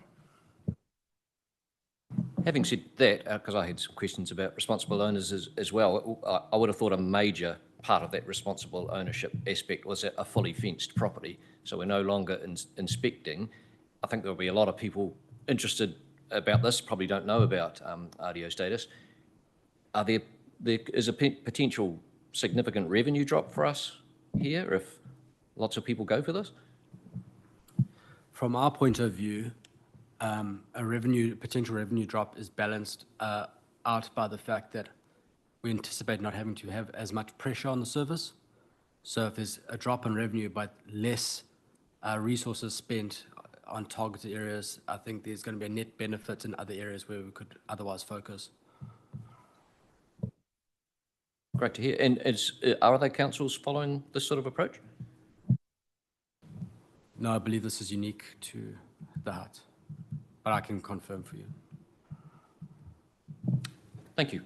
Having said that, because I had some questions about responsible owners as well, I would have thought a major part of that responsible ownership aspect was a fully fenced property. So we're no longer inspecting. I think there'll be a lot of people interested about this, probably don't know about RDO status. There is a potential significant revenue drop for us here if lots of people go for this? From our point of view, a potential revenue drop is balanced out by the fact that we anticipate not having to have as much pressure on the service. So if there's a drop in revenue but less resources spent on targeted areas, I think there's going to be a net benefit in other areas where we could otherwise focus. Great to hear. And are other councils following this sort of approach? No, I believe this is unique to the Hutt, but I can confirm for you. Thank you.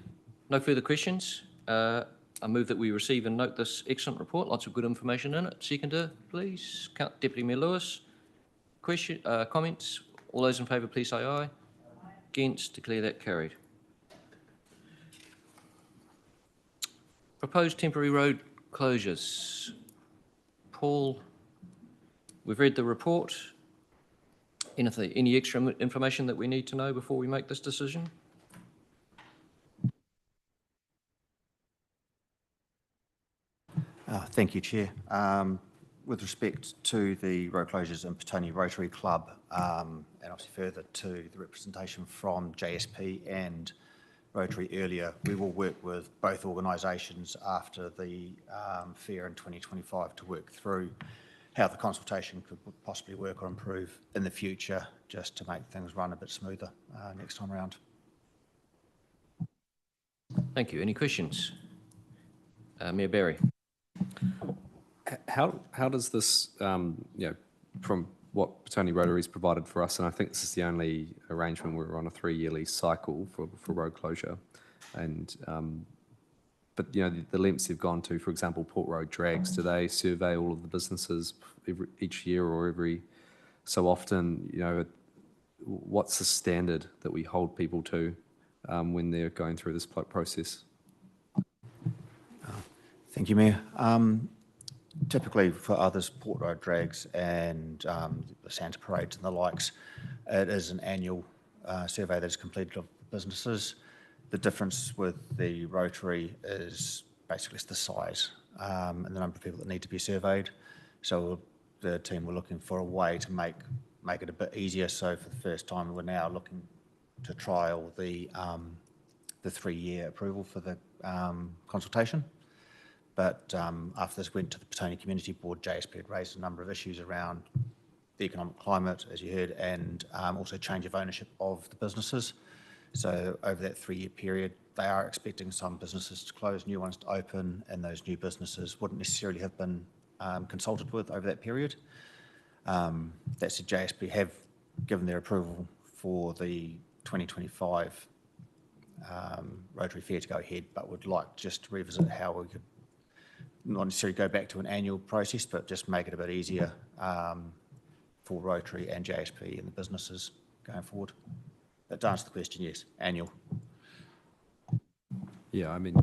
No further questions. I move that we receive and note this excellent report. Lots of good information in it. Seconder, please. Deputy Mayor Lewis. Comments? All those in favour, please say aye. Against, declare that carried. Proposed temporary road closures. Paul, we've read the report. Any extra information that we need to know before we make this decision? Thank you, Chair. With respect to the road closures in Petone Rotary Club, and obviously further to the representation from JSP and Rotary earlier, we will work with both organisations after the fair in 2025 to work through how the consultation could possibly work or improve in the future, just to make things run a bit smoother next time around. Thank you. Any questions? Mayor Barry. How does this, from what Petone Rotary's provided for us, and I think this is the only arrangement where we're on a 3-yearly cycle for road closure, and but the lengths they've gone to, for example, Port Road Drags, do they survey all of the businesses each year or every so often? What's the standard that we hold people to when they're going through this process? Thank you, Mayor. Typically for others, Port Road Drags and the Santa Parades and the likes, it is an annual survey that is completed of businesses. The difference with the Rotary is basically the size and the number of people that need to be surveyed. So the team were looking for a way to make it a bit easier. So for the first time, we're now looking to trial the 3-year approval for the consultation. But after this went to the Petone Community Board, JSP had raised a number of issues around the economic climate, as you heard, and also change of ownership of the businesses. So over that 3-year period, they are expecting some businesses to close, new ones to open, and those new businesses wouldn't necessarily have been consulted with over that period. That said, JSP have given their approval for the 2025 Rotary Fair to go ahead, but would like just to revisit how we could not necessarily go back to an annual process, but just make it a bit easier for Rotary and JSP and the businesses going forward. But to answer the question, yes, annual. Yeah, I mean,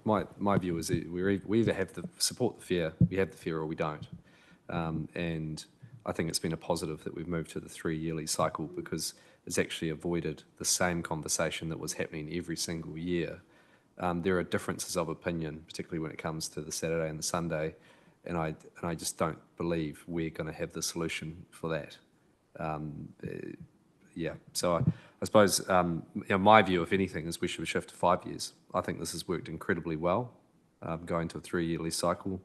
my view is that we either have to support the fair, we have the fair, or we don't. And I think it's been a positive that we've moved to the 3-yearly cycle, because it's actually avoided the same conversation that was happening every single year. There are differences of opinion, particularly when it comes to the Saturday and the Sunday, and I just don't believe we're going to have the solution for that. So I suppose my view, if anything, is we should shift to 5 years. I think this has worked incredibly well, going to a 3-yearly cycle,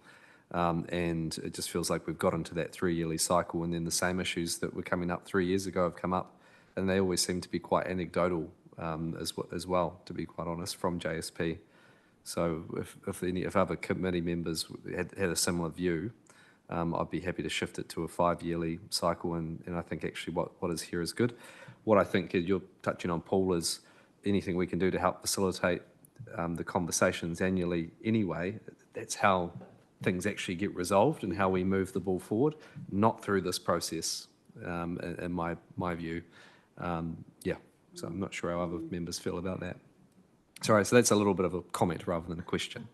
and it just feels like we've got into that 3-yearly cycle, and then the same issues that were coming up 3 years ago have come up, and they always seem to be quite anecdotal as well, to be quite honest, from JSP. So if other committee members had a similar view, I'd be happy to shift it to a 5-yearly cycle, and I think actually what is here is good. What I think you're touching on, Paul, is anything we can do to help facilitate the conversations annually anyway. That's how things actually get resolved and how we move the ball forward, not through this process, in my view. So I'm not sure how other members feel about that. Sorry, so that's a little bit of a comment rather than a question.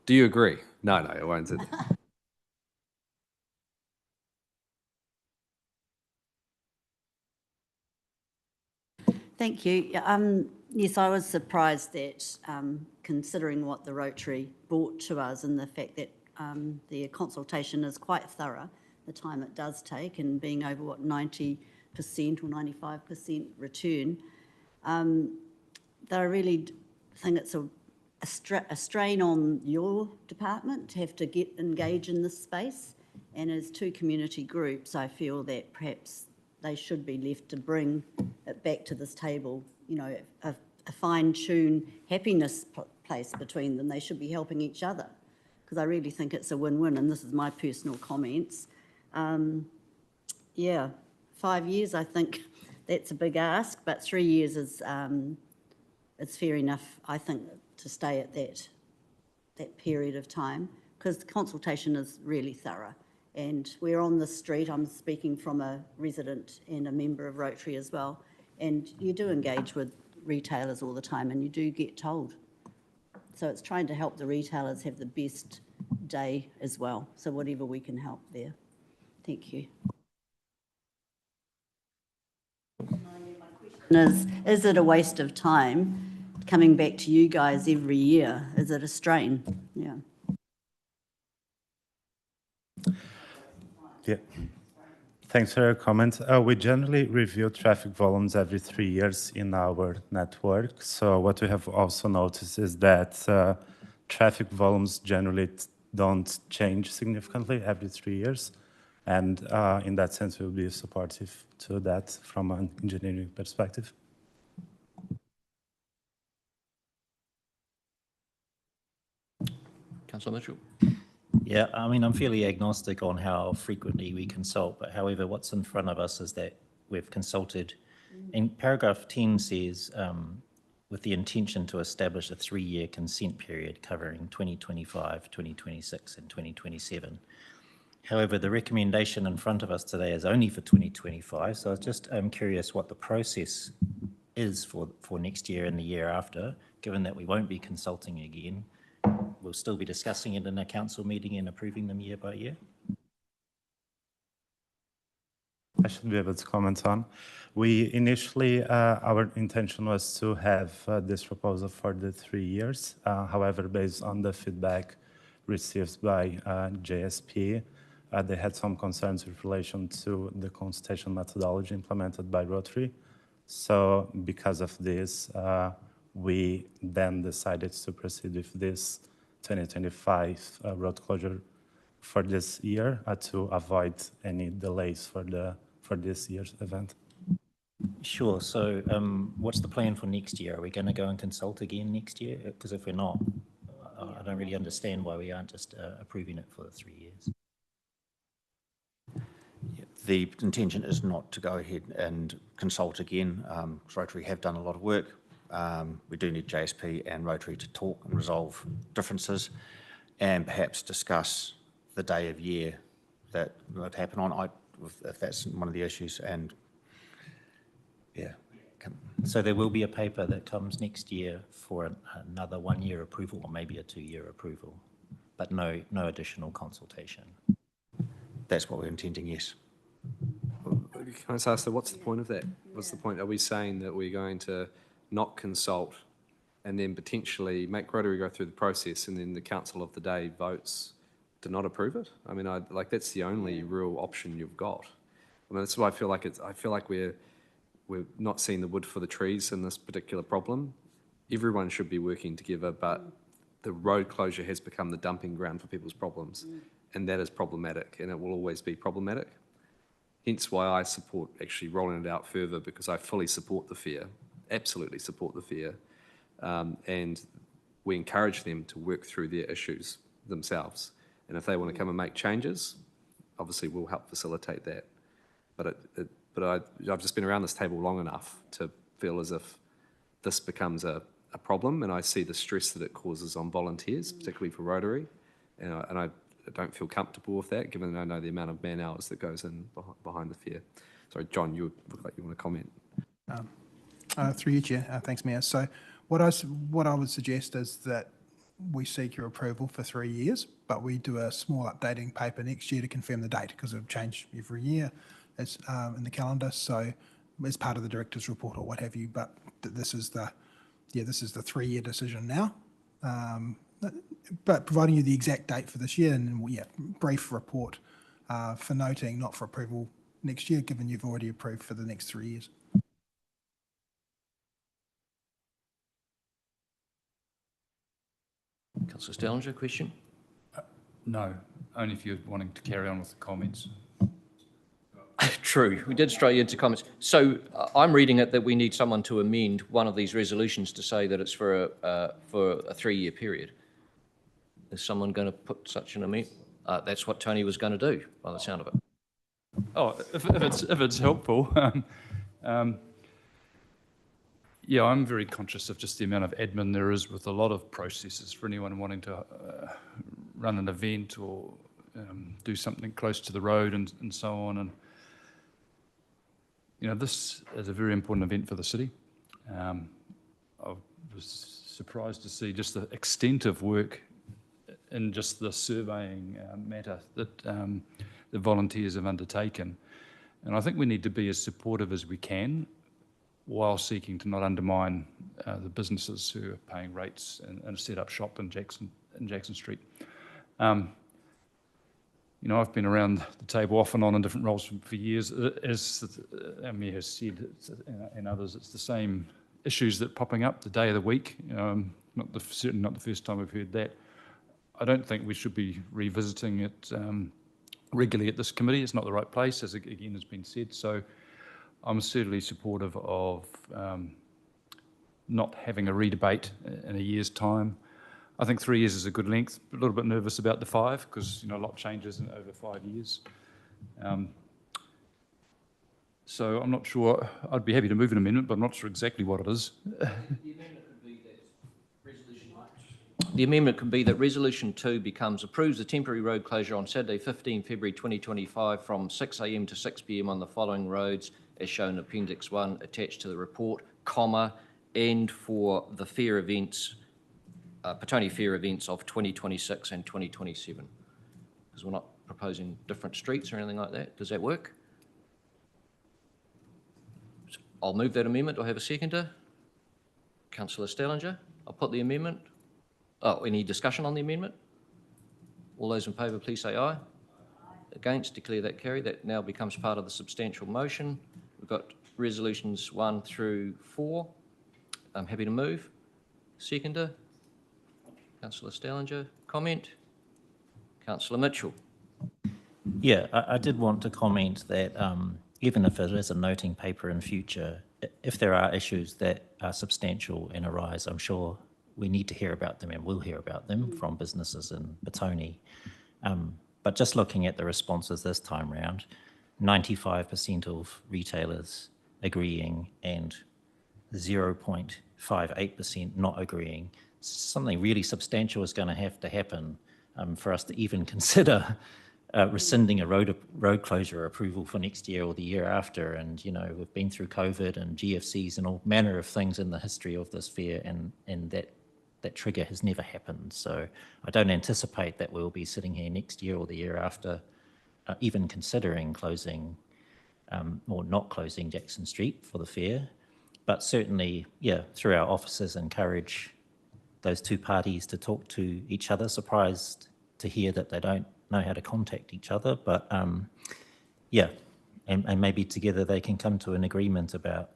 Do you agree? No, I won't. Thank you. Yes, I was surprised that, considering what the Rotary brought to us and the fact that the consultation is quite thorough, the time it does take, and being over, 90% or 95% return, that I really think it's a strain on your department to have to engage in this space. And as two community groups, I feel that perhaps they should be left to bring it back to this table, a fine-tuned happiness place between them. They should be helping each other, because I really think it's a win-win, and this is my personal comments. 5 years, I think that's a big ask, but 3 years is it's fair enough, I think, to stay at that period of time, because the consultation is really thorough. And we're on the street, I'm speaking from a resident and a member of Rotary as well, and you do engage with retailers all the time and you do get told. So it's trying to help the retailers have the best day as well. So whatever we can help there. Thank you. Is it a waste of time coming back to you guys every year? Is it a strain? Yeah. Yeah. Thanks for your comment. We generally review traffic volumes every 3 years in our network. So what we have also noticed is that traffic volumes generally don't change significantly every 3 years. And in that sense, we'll be supportive to that from an engineering perspective. Councillor Mitchell. Yeah, I mean, I'm fairly agnostic on how frequently we consult, but however, what's in front of us is that we've consulted. And paragraph 10 says, with the intention to establish a 3-year consent period covering 2025, 2026 and 2027. However, the recommendation in front of us today is only for 2025, so I was just curious what the process is for next year and the year after, given that we won't be consulting again. We'll still be discussing it in a council meeting and approving them year by year. I should be able to comment on. We initially, our intention was to have this proposal for the 3 years. However, based on the feedback received by JSP, they had some concerns with relation to the consultation methodology implemented by Rotary. So because of this, we then decided to proceed with this 2025 road closure for this year to avoid any delays for this year's event. Sure. So what's the plan for next year? Are we going to go and consult again next year? Because if we're not, I don't really understand why we aren't just approving it for the 3 years. The intention is not to go ahead and consult again. Rotary have done a lot of work. We do need JSP and Rotary to talk and resolve differences and perhaps discuss the day of year that would happen on, if that's one of the issues. And yeah. So there will be a paper that comes next year for another 1-year approval or maybe a 2-year approval, but no additional consultation. That's what we're intending, yes. Can I just ask, what's the point of that? What's the point? Are we saying that we're going to not consult and then potentially make Rotary go through the process and then the council of the day votes to not approve it? I mean, that's the only real option you've got. I mean, that's why I feel like we're not seeing the wood for the trees in this particular problem. Everyone should be working together, but the road closure has become the dumping ground for people's problems, and that is problematic, and it will always be problematic. Hence why I support actually rolling it out further, because I fully support the fair, absolutely support the fair, and we encourage them to work through their issues themselves. And if they want to come and make changes, obviously we'll help facilitate that. But I've just been around this table long enough to feel as if this becomes a problem, and I see the stress that it causes on volunteers, particularly for Rotary, and I don't feel comfortable with that, given that I know the amount of man hours that goes in behind the fair. Sorry, John, you look like you want to comment. Through you, Chair. Thanks, Mayor. So what I would suggest is that we seek your approval for 3 years, but we do a small updating paper next year to confirm the date, because it'll change every year as in the calendar. So as part of the director's report or what have you, but this is the 3-year decision now. But providing you the exact date for this year, and then brief report for noting, not for approval next year, given you've already approved for the next 3 years. Councillor Stellinger, question? No, only if you're wanting to carry on with the comments. True, we did stray into comments. So I'm reading it that we need someone to amend one of these resolutions to say that it's for a 3-year period. Is someone going to put such an amendment? That's what Tony was going to do, by the sound of it. Oh, if it's helpful. Yeah, I'm very conscious of just the amount of admin there is with a lot of processes for anyone wanting to run an event or do something close to the road and so on. And you know, this is a very important event for the city. I was surprised to see just the extent of work in just the surveying matter that the volunteers have undertaken. And I think we need to be as supportive as we can, while seeking to not undermine the businesses who are paying rates and set up shop in Jackson Street. You know, I've been around the table off and on in different roles for years. As Amir has said, and others, it's the same issues that are popping up the day of the week. Certainly not the first time we've heard that. I don't think we should be revisiting it regularly at this committee. It's not the right place, as again has been said. So I'm certainly supportive of not having a redebate in a year's time. I think 3 years is a good length. A little bit nervous about the 5, because you know a lot changes in over 5 years. So I'm not sure. I'd be happy to move an amendment, but I'm not sure exactly what it is. The amendment could be that Resolution 2 becomes approves the temporary road closure on Saturday, 15 February 2025 from 6 a.m. to 6 p.m. on the following roads as shown in Appendix 1 attached to the report, comma, and for the fair events, Petone fair events of 2026 and 2027. Because we're not proposing different streets or anything like that. Does that work? I'll move that amendment. Do I have a seconder? Councillor Stellinger. I'll put the amendment. Oh, any discussion on the amendment? All those in favour, please say aye. Against, declare that carried. That now becomes part of the substantial motion. We've got resolutions 1 through 4. I'm happy to move. Seconder. Councillor Stellinger. Comment. Councillor Mitchell. Yeah, I did want to comment that even if it is a noting paper in future, if there are issues that are substantial and arise, I'm sure we need to hear about them and will hear about them from businesses in Petone. But just looking at the responses this time round, 95% of retailers agreeing and 0.58% not agreeing. Something really substantial is going to have to happen for us to even consider rescinding a road closure approval for next year or the year after. And, you know, we've been through COVID and GFCs and all manner of things in the history of this fair, and that trigger has never happened. So I don't anticipate that we'll be sitting here next year or the year after even considering closing or not closing Jackson Street for the fair. But certainly, yeah, through our offices, encourage those two parties to talk to each other. Surprised to hear that they don't know how to contact each other, but yeah, and maybe together they can come to an agreement about,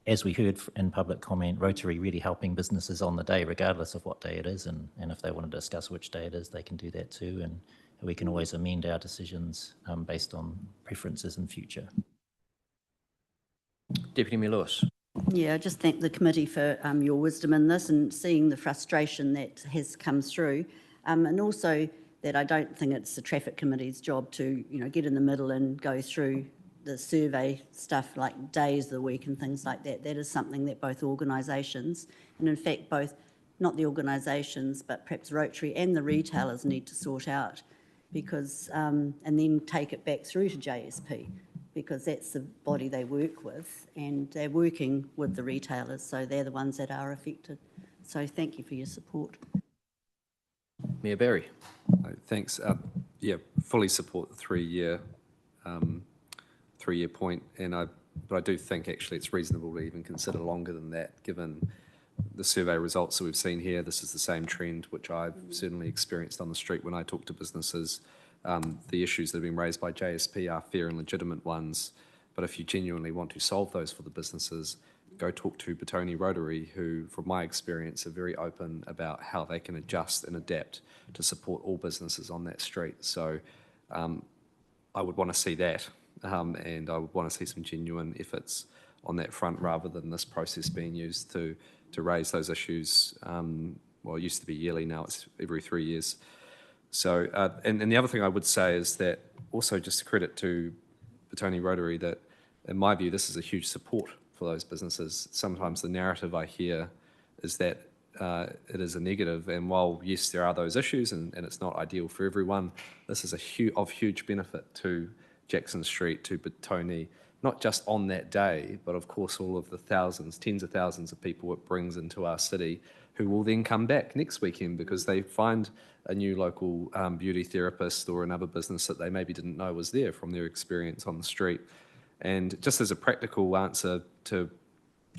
as we heard in public comment, Rotary really helping businesses on the day, regardless of what day it is, and if they want to discuss which day it is, they can do that too, and we can always amend our decisions based on preferences in future. Deputy Mayor Lewis. Yeah, I just thank the committee for your wisdom in this and seeing the frustration that has come through, and also that I don't think it's the traffic committee's job to, you know, get in the middle and go through the survey stuff like days of the week and things like that. That is something that both organisations, and in fact both, not the organisations, but perhaps Rotary and the retailers need to sort out, because and then take it back through to JSP, because that's the body they work with, and they're working with the retailers, so they're the ones that are affected. So thank you for your support. Mayor Barry. Thanks. Yeah, fully support the three-year point, but I do think actually it's reasonable to even consider longer than that, given the survey results that we've seen here. This is the same trend which I've certainly experienced on the street when I talk to businesses. The issues that have been raised by JSP are fair and legitimate ones, but if you genuinely want to solve those for the businesses, go talk to Petone Rotary, who, from my experience, are very open about how they can adjust and adapt to support all businesses on that street. So I would want to see that, and I would want to see some genuine efforts on that front rather than this process being used to raise those issues. Well, it used to be yearly, now it's every 3 years. So, and the other thing I would say is that also just a credit to Petone Rotary that, in my view, this is a huge support for those businesses. Sometimes the narrative I hear is that it is a negative, and while, yes, there are those issues and it's not ideal for everyone, this is of huge benefit to Jackson Street, to Petone, not just on that day, but of course all of the thousands, tens of thousands of people it brings into our city who will then come back next weekend because they find a new local beauty therapist or another business that they maybe didn't know was there from their experience on the street. And just as a practical answer to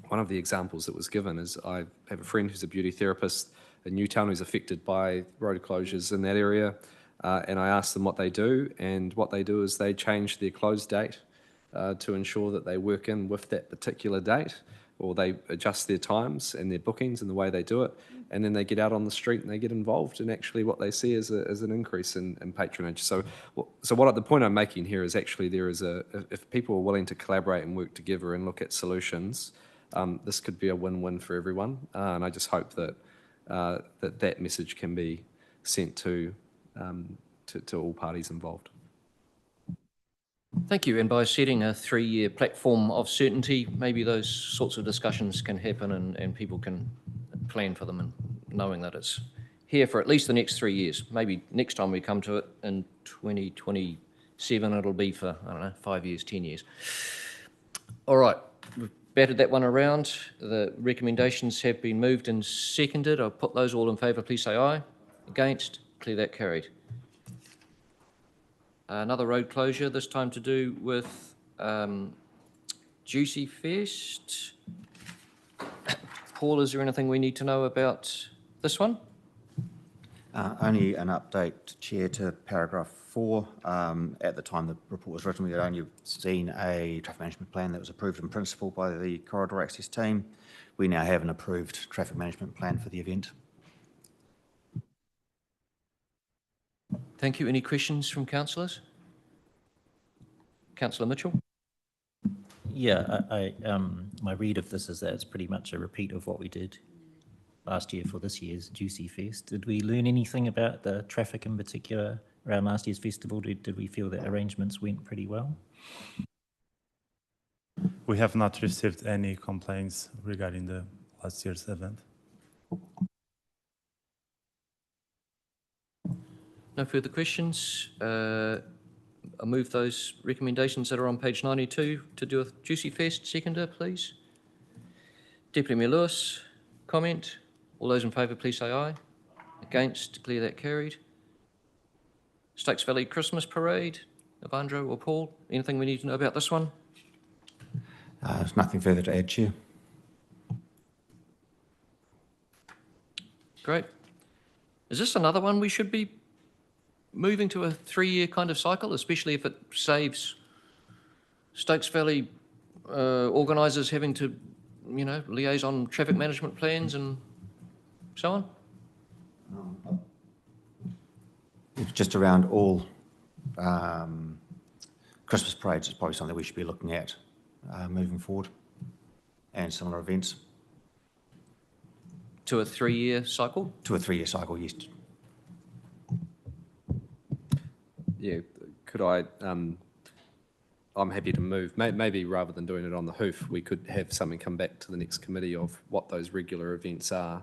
one of the examples that was given is I have a friend who's a beauty therapist in Newtown who's affected by road closures in that area, and I asked them what they do, and what they do is they change their close date to ensure that they work in with that particular date, or they adjust their times and their bookings and the way they do it, and then they get out on the street and they get involved, and actually what they see is an increase in patronage. So what the point I'm making here is actually if people are willing to collaborate and work together and look at solutions, this could be a win-win for everyone, and I just hope that that message can be sent to all parties involved. Thank you. And by setting a 3-year platform of certainty, maybe those sorts of discussions can happen and people can plan for them and knowing that it's here for at least the next 3 years. Maybe next time we come to it in 2027, it'll be for, I don't know, 5 years, 10 years. All right. We've batted that one around. The recommendations have been moved and seconded. I'll put those all in favour. Please say aye. Against? Declare that carried. Another road closure, this time to do with Juicy Fest. Paul, is there anything we need to know about this one? Only an update, Chair, to paragraph 4. At the time the report was written, we had only seen a traffic management plan that was approved in principle by the corridor access team. We now have an approved traffic management plan for the event. Thank you. Any questions from councillors? Councillor Mitchell? Yeah, my read of this is that it's pretty much a repeat of what we did last year for this year's Juicy Fest. Did we learn anything about the traffic in particular around last year's festival? Did we feel that arrangements went pretty well? We have not received any complaints regarding the last year's event. No further questions. I'll move those recommendations that are on page 92 to do with Juicy Fest. Seconder, please. Deputy Mayor Lewis, comment. All those in favour, please say aye. Against? Declare that carried. Stakes Valley Christmas Parade. Evandro or Paul, anything we need to know about this one? There's nothing further to add, Chair. Great. Is this another one we should be moving to a 3-year kind of cycle, especially if it saves Stakes Valley organisers having to, liaise on traffic management plans and so on? Just around all Christmas parades is probably something we should be looking at moving forward, and similar events. To a 3-year cycle? To a 3-year cycle, yes. Yeah, could I, I'm happy to move. Maybe rather than doing it on the hoof, we could have something come back to the next committee of what those regular events are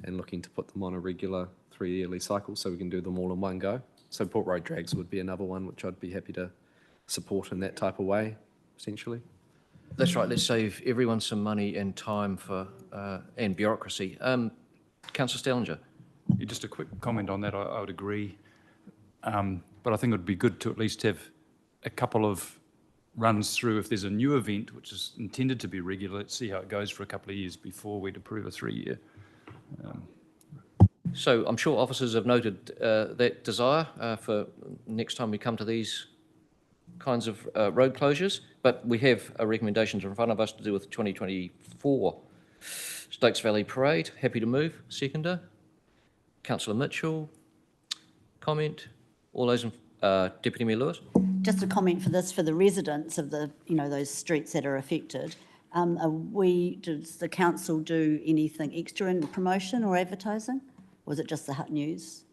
and looking to put them on a regular 3-yearly cycle so we can do them all in one go. So Port Road Drags would be another one which I'd be happy to support in that type of way. essentially. That's right. Let's save everyone some money and time for and bureaucracy. Councillor Stellinger. Yeah, just a quick comment on that. I would agree. But I think it would be good to at least have a couple of runs through if there's a new event which is intended to be regular. Let's see how it goes for a couple of years before we'd approve a 3-year. So I'm sure officers have noted that desire for next time we come to these kinds of road closures, but we have recommendations in front of us to do with 2024 Stokes Valley Parade. Happy to move. Seconder. Councillor Mitchell. Comment. All those in Deputy Mayor Lewis. Just a comment for this, for the residents of the, those streets that are affected. Does the council do anything extra in promotion or advertising? Or is it just the Hutt News?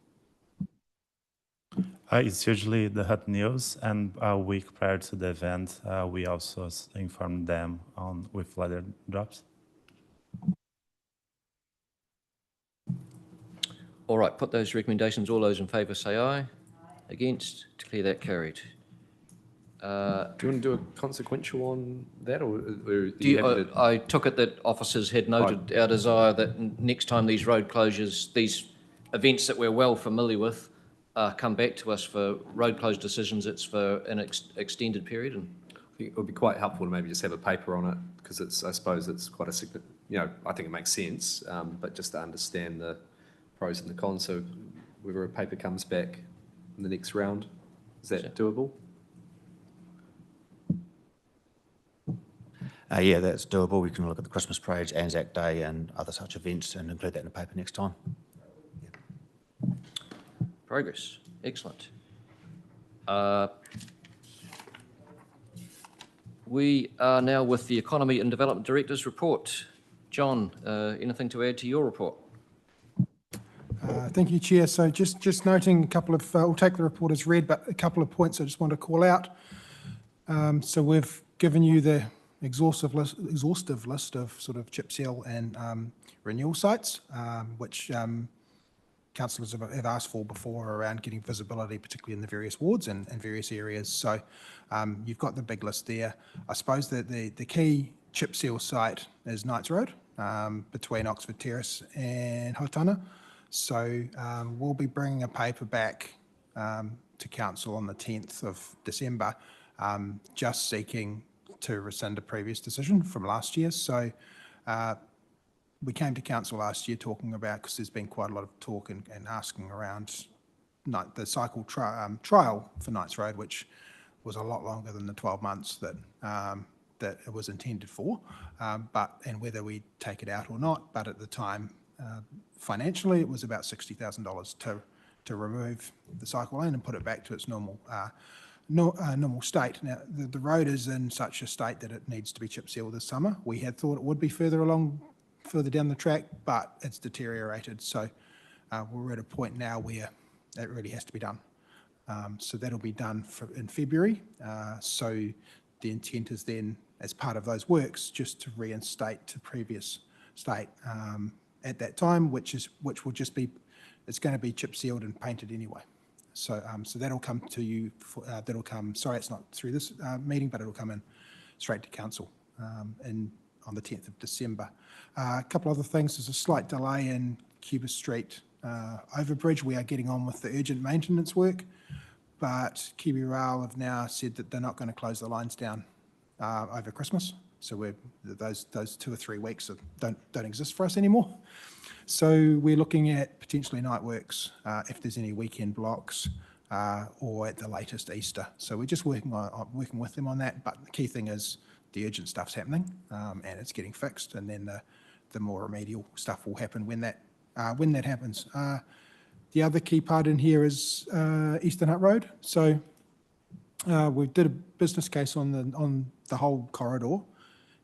It's usually the Hutt News, and a week prior to the event, we also inform them with letter drops. All right, put those recommendations. All those in favour say aye. Against? Declare that carried. Do you want to do a consequential on that, or I took it that officers had noted our desire that next time these road closures, these events that we're well familiar with, come back to us for road closed decisions. It's for an extended period, and I think it would be quite helpful to maybe just have a paper on it, because I suppose it's quite a significant. I think it makes sense, but just to understand the pros and the cons. So whether a paper comes back in the next round, is that doable? Yeah, that's doable. We can look at the Christmas parades, Anzac Day and other such events and include that in the paper next time. Yeah. Progress. Excellent. We are now with the Economy and Development Director's report. John, anything to add to your report? Thank you, Chair. So just noting a couple of, we'll take the report as read, but a couple of points I just want to call out. So we've given you the exhaustive list of sort of chip seal and renewal sites, which councillors have asked for before around getting visibility, particularly in the various wards and various areas. So you've got the big list there. I suppose that the key chip seal site is Knights Road, between Oxford Terrace and Hotana. So we'll be bringing a paper back to council on the 10th of December, just seeking to rescind a previous decision from last year. So we came to council last year talking about, because there's been quite a lot of talk and asking around the cycle trial for Knights Road, which was a lot longer than the 12 months that that it was intended for, and whether we take it out or not. But at the time, financially, it was about $60,000 to remove the cycle lane and put it back to its normal state. Now, the road is in such a state that it needs to be chip sealed this summer. We had thought it would be further down the track, but it's deteriorated. So we're at a point now where it really has to be done. So that'll be done in February. So the intent is then, as part of those works, just to reinstate to previous state at that time, which will just be, it's going to be chip sealed and painted anyway. So so that'll come to you. Sorry, it's not through this meeting, but it'll come in straight to council on the 10th of December. A couple other things. There's a slight delay in Cuba Street overbridge. We are getting on with the urgent maintenance work, but Kiwi Rail have now said that they're not going to close the lines down over Christmas. So those 2 or 3 weeks don't exist for us anymore. So we're looking at potentially night works if there's any weekend blocks or at the latest Easter. So we're just working with them on that. But the key thing is the urgent stuff's happening and it's getting fixed, and then the more remedial stuff will happen when that happens. The other key part in here is Eastern Hutt Road. So we did a business case on the whole corridor,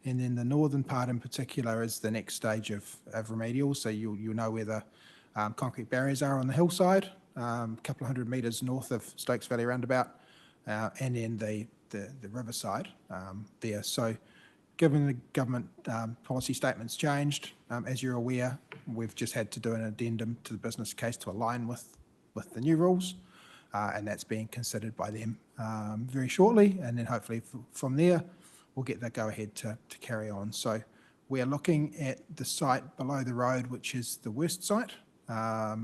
and then the northern part in particular is the next stage of remedial. So you'll know where the concrete barriers are on the hillside, a couple of 100 metres north of Stokes Valley Roundabout, and then the riverside there. So given the government policy statements changed, as you're aware, we've just had to do an addendum to the business case to align with the new rules, and that's being considered by them very shortly. And then hopefully from there, we'll get the go-ahead to carry on. So we are looking at the site below the road, which is the worst site. A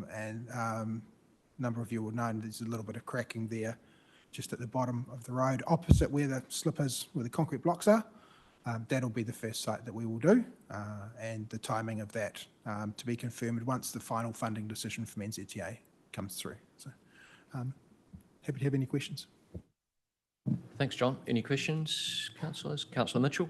number of you will know there's a little bit of cracking there just at the bottom of the road, opposite where the slippers, where the concrete blocks are. That'll be the first site that we will do, and the timing of that to be confirmed once the final funding decision from NZTA comes through. So happy to have any questions. Thanks, John. Any questions, councillors? Councillor Mitchell.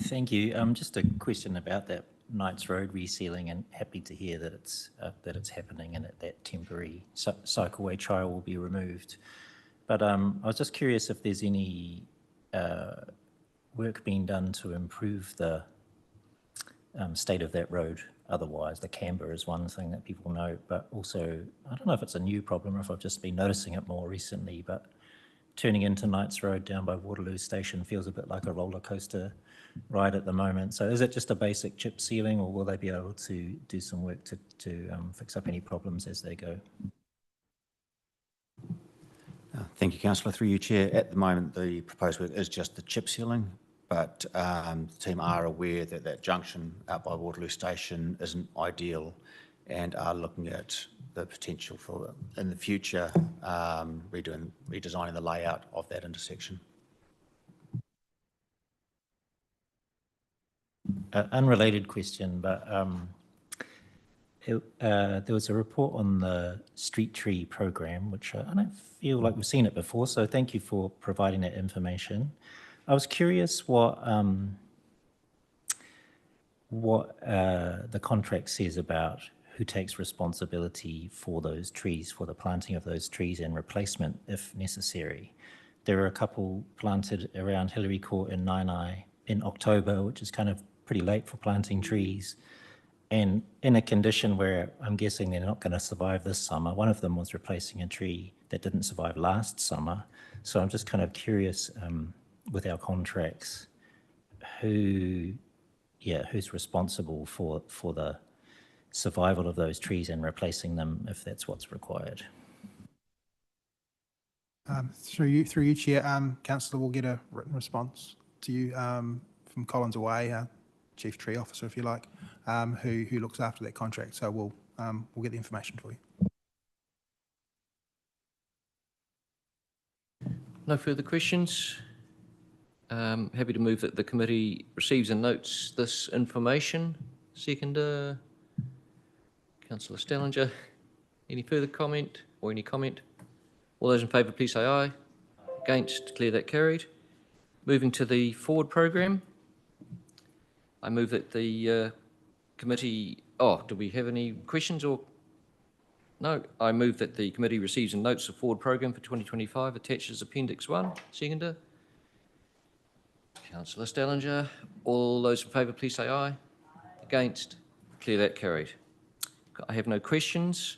Thank you. Just a question about that Knights Road resealing, and happy to hear that it's happening and that temporary cycleway trial will be removed. But I was just curious if there's any work being done to improve the state of that road. Otherwise, the camber is one thing that people know, but also, I don't know if it's a new problem or if I've just been noticing it more recently, but turning into Knights Road down by Waterloo Station feels a bit like a roller coaster ride at the moment. So is it just a basic chip sealing, or will they be able to do some work to fix up any problems as they go? Thank you, Councillor. Through you, Chair. At the moment, the proposed work is just the chip sealing, but the team are aware that that junction out by Waterloo Station isn't ideal and are looking at the potential for, in the future, redesigning the layout of that intersection. Unrelated question, but there was a report on the street tree program, which I don't feel like we've seen it before, so thank you for providing that information. I was curious what the contract says about who takes responsibility for those trees, for the planting of those trees and replacement if necessary. There were a couple planted around Hillary Court in Nainai in October, which is kind of pretty late for planting trees, and in a condition where I'm guessing they're not going to survive this summer. One of them was replacing a tree that didn't survive last summer. So I'm just kind of curious with our contracts, who's responsible for the survival of those trees and replacing them if that's what's required. Through you, Chair, Councillor will get a written response to you from Collins Away, Chief Tree Officer, if you like, who looks after that contract. So we'll get the information for you. No further questions. Happy to move that the committee receives and notes this information. Seconder, Councillor Stellinger. Any further comment or any comment? All those in favour, please say aye. Against, declare that carried. Moving to the forward program. I move that the committee, do we have any questions or? No, I move that the committee receives and notes the forward program for 2025 attached as Appendix 1. Seconder. Councillor Stellinger. All those in favour, please say aye. Against, declare that carried. I have no questions.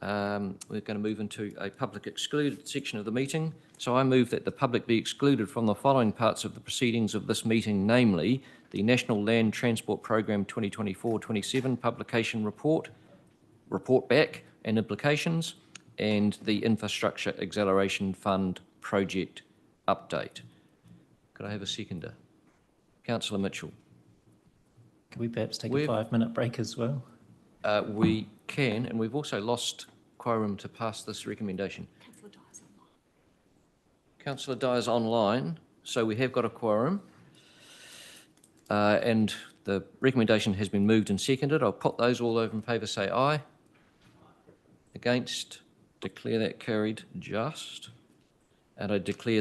We're going to move into a public excluded section of the meeting. So I move that the public be excluded from the following parts of the proceedings of this meeting, namely the National Land Transport Program 2024-27 publication report back and implications, and the Infrastructure Acceleration Fund project update. Could I have a seconder? Councillor Mitchell. Can we perhaps take a 5-minute break as well? We can, and we've also lost quorum to pass this recommendation. Councillor Dyer's online, so we have got a quorum. And the recommendation has been moved and seconded. I'll put those. All those in favour say aye. Against, declare that carried just. And I declare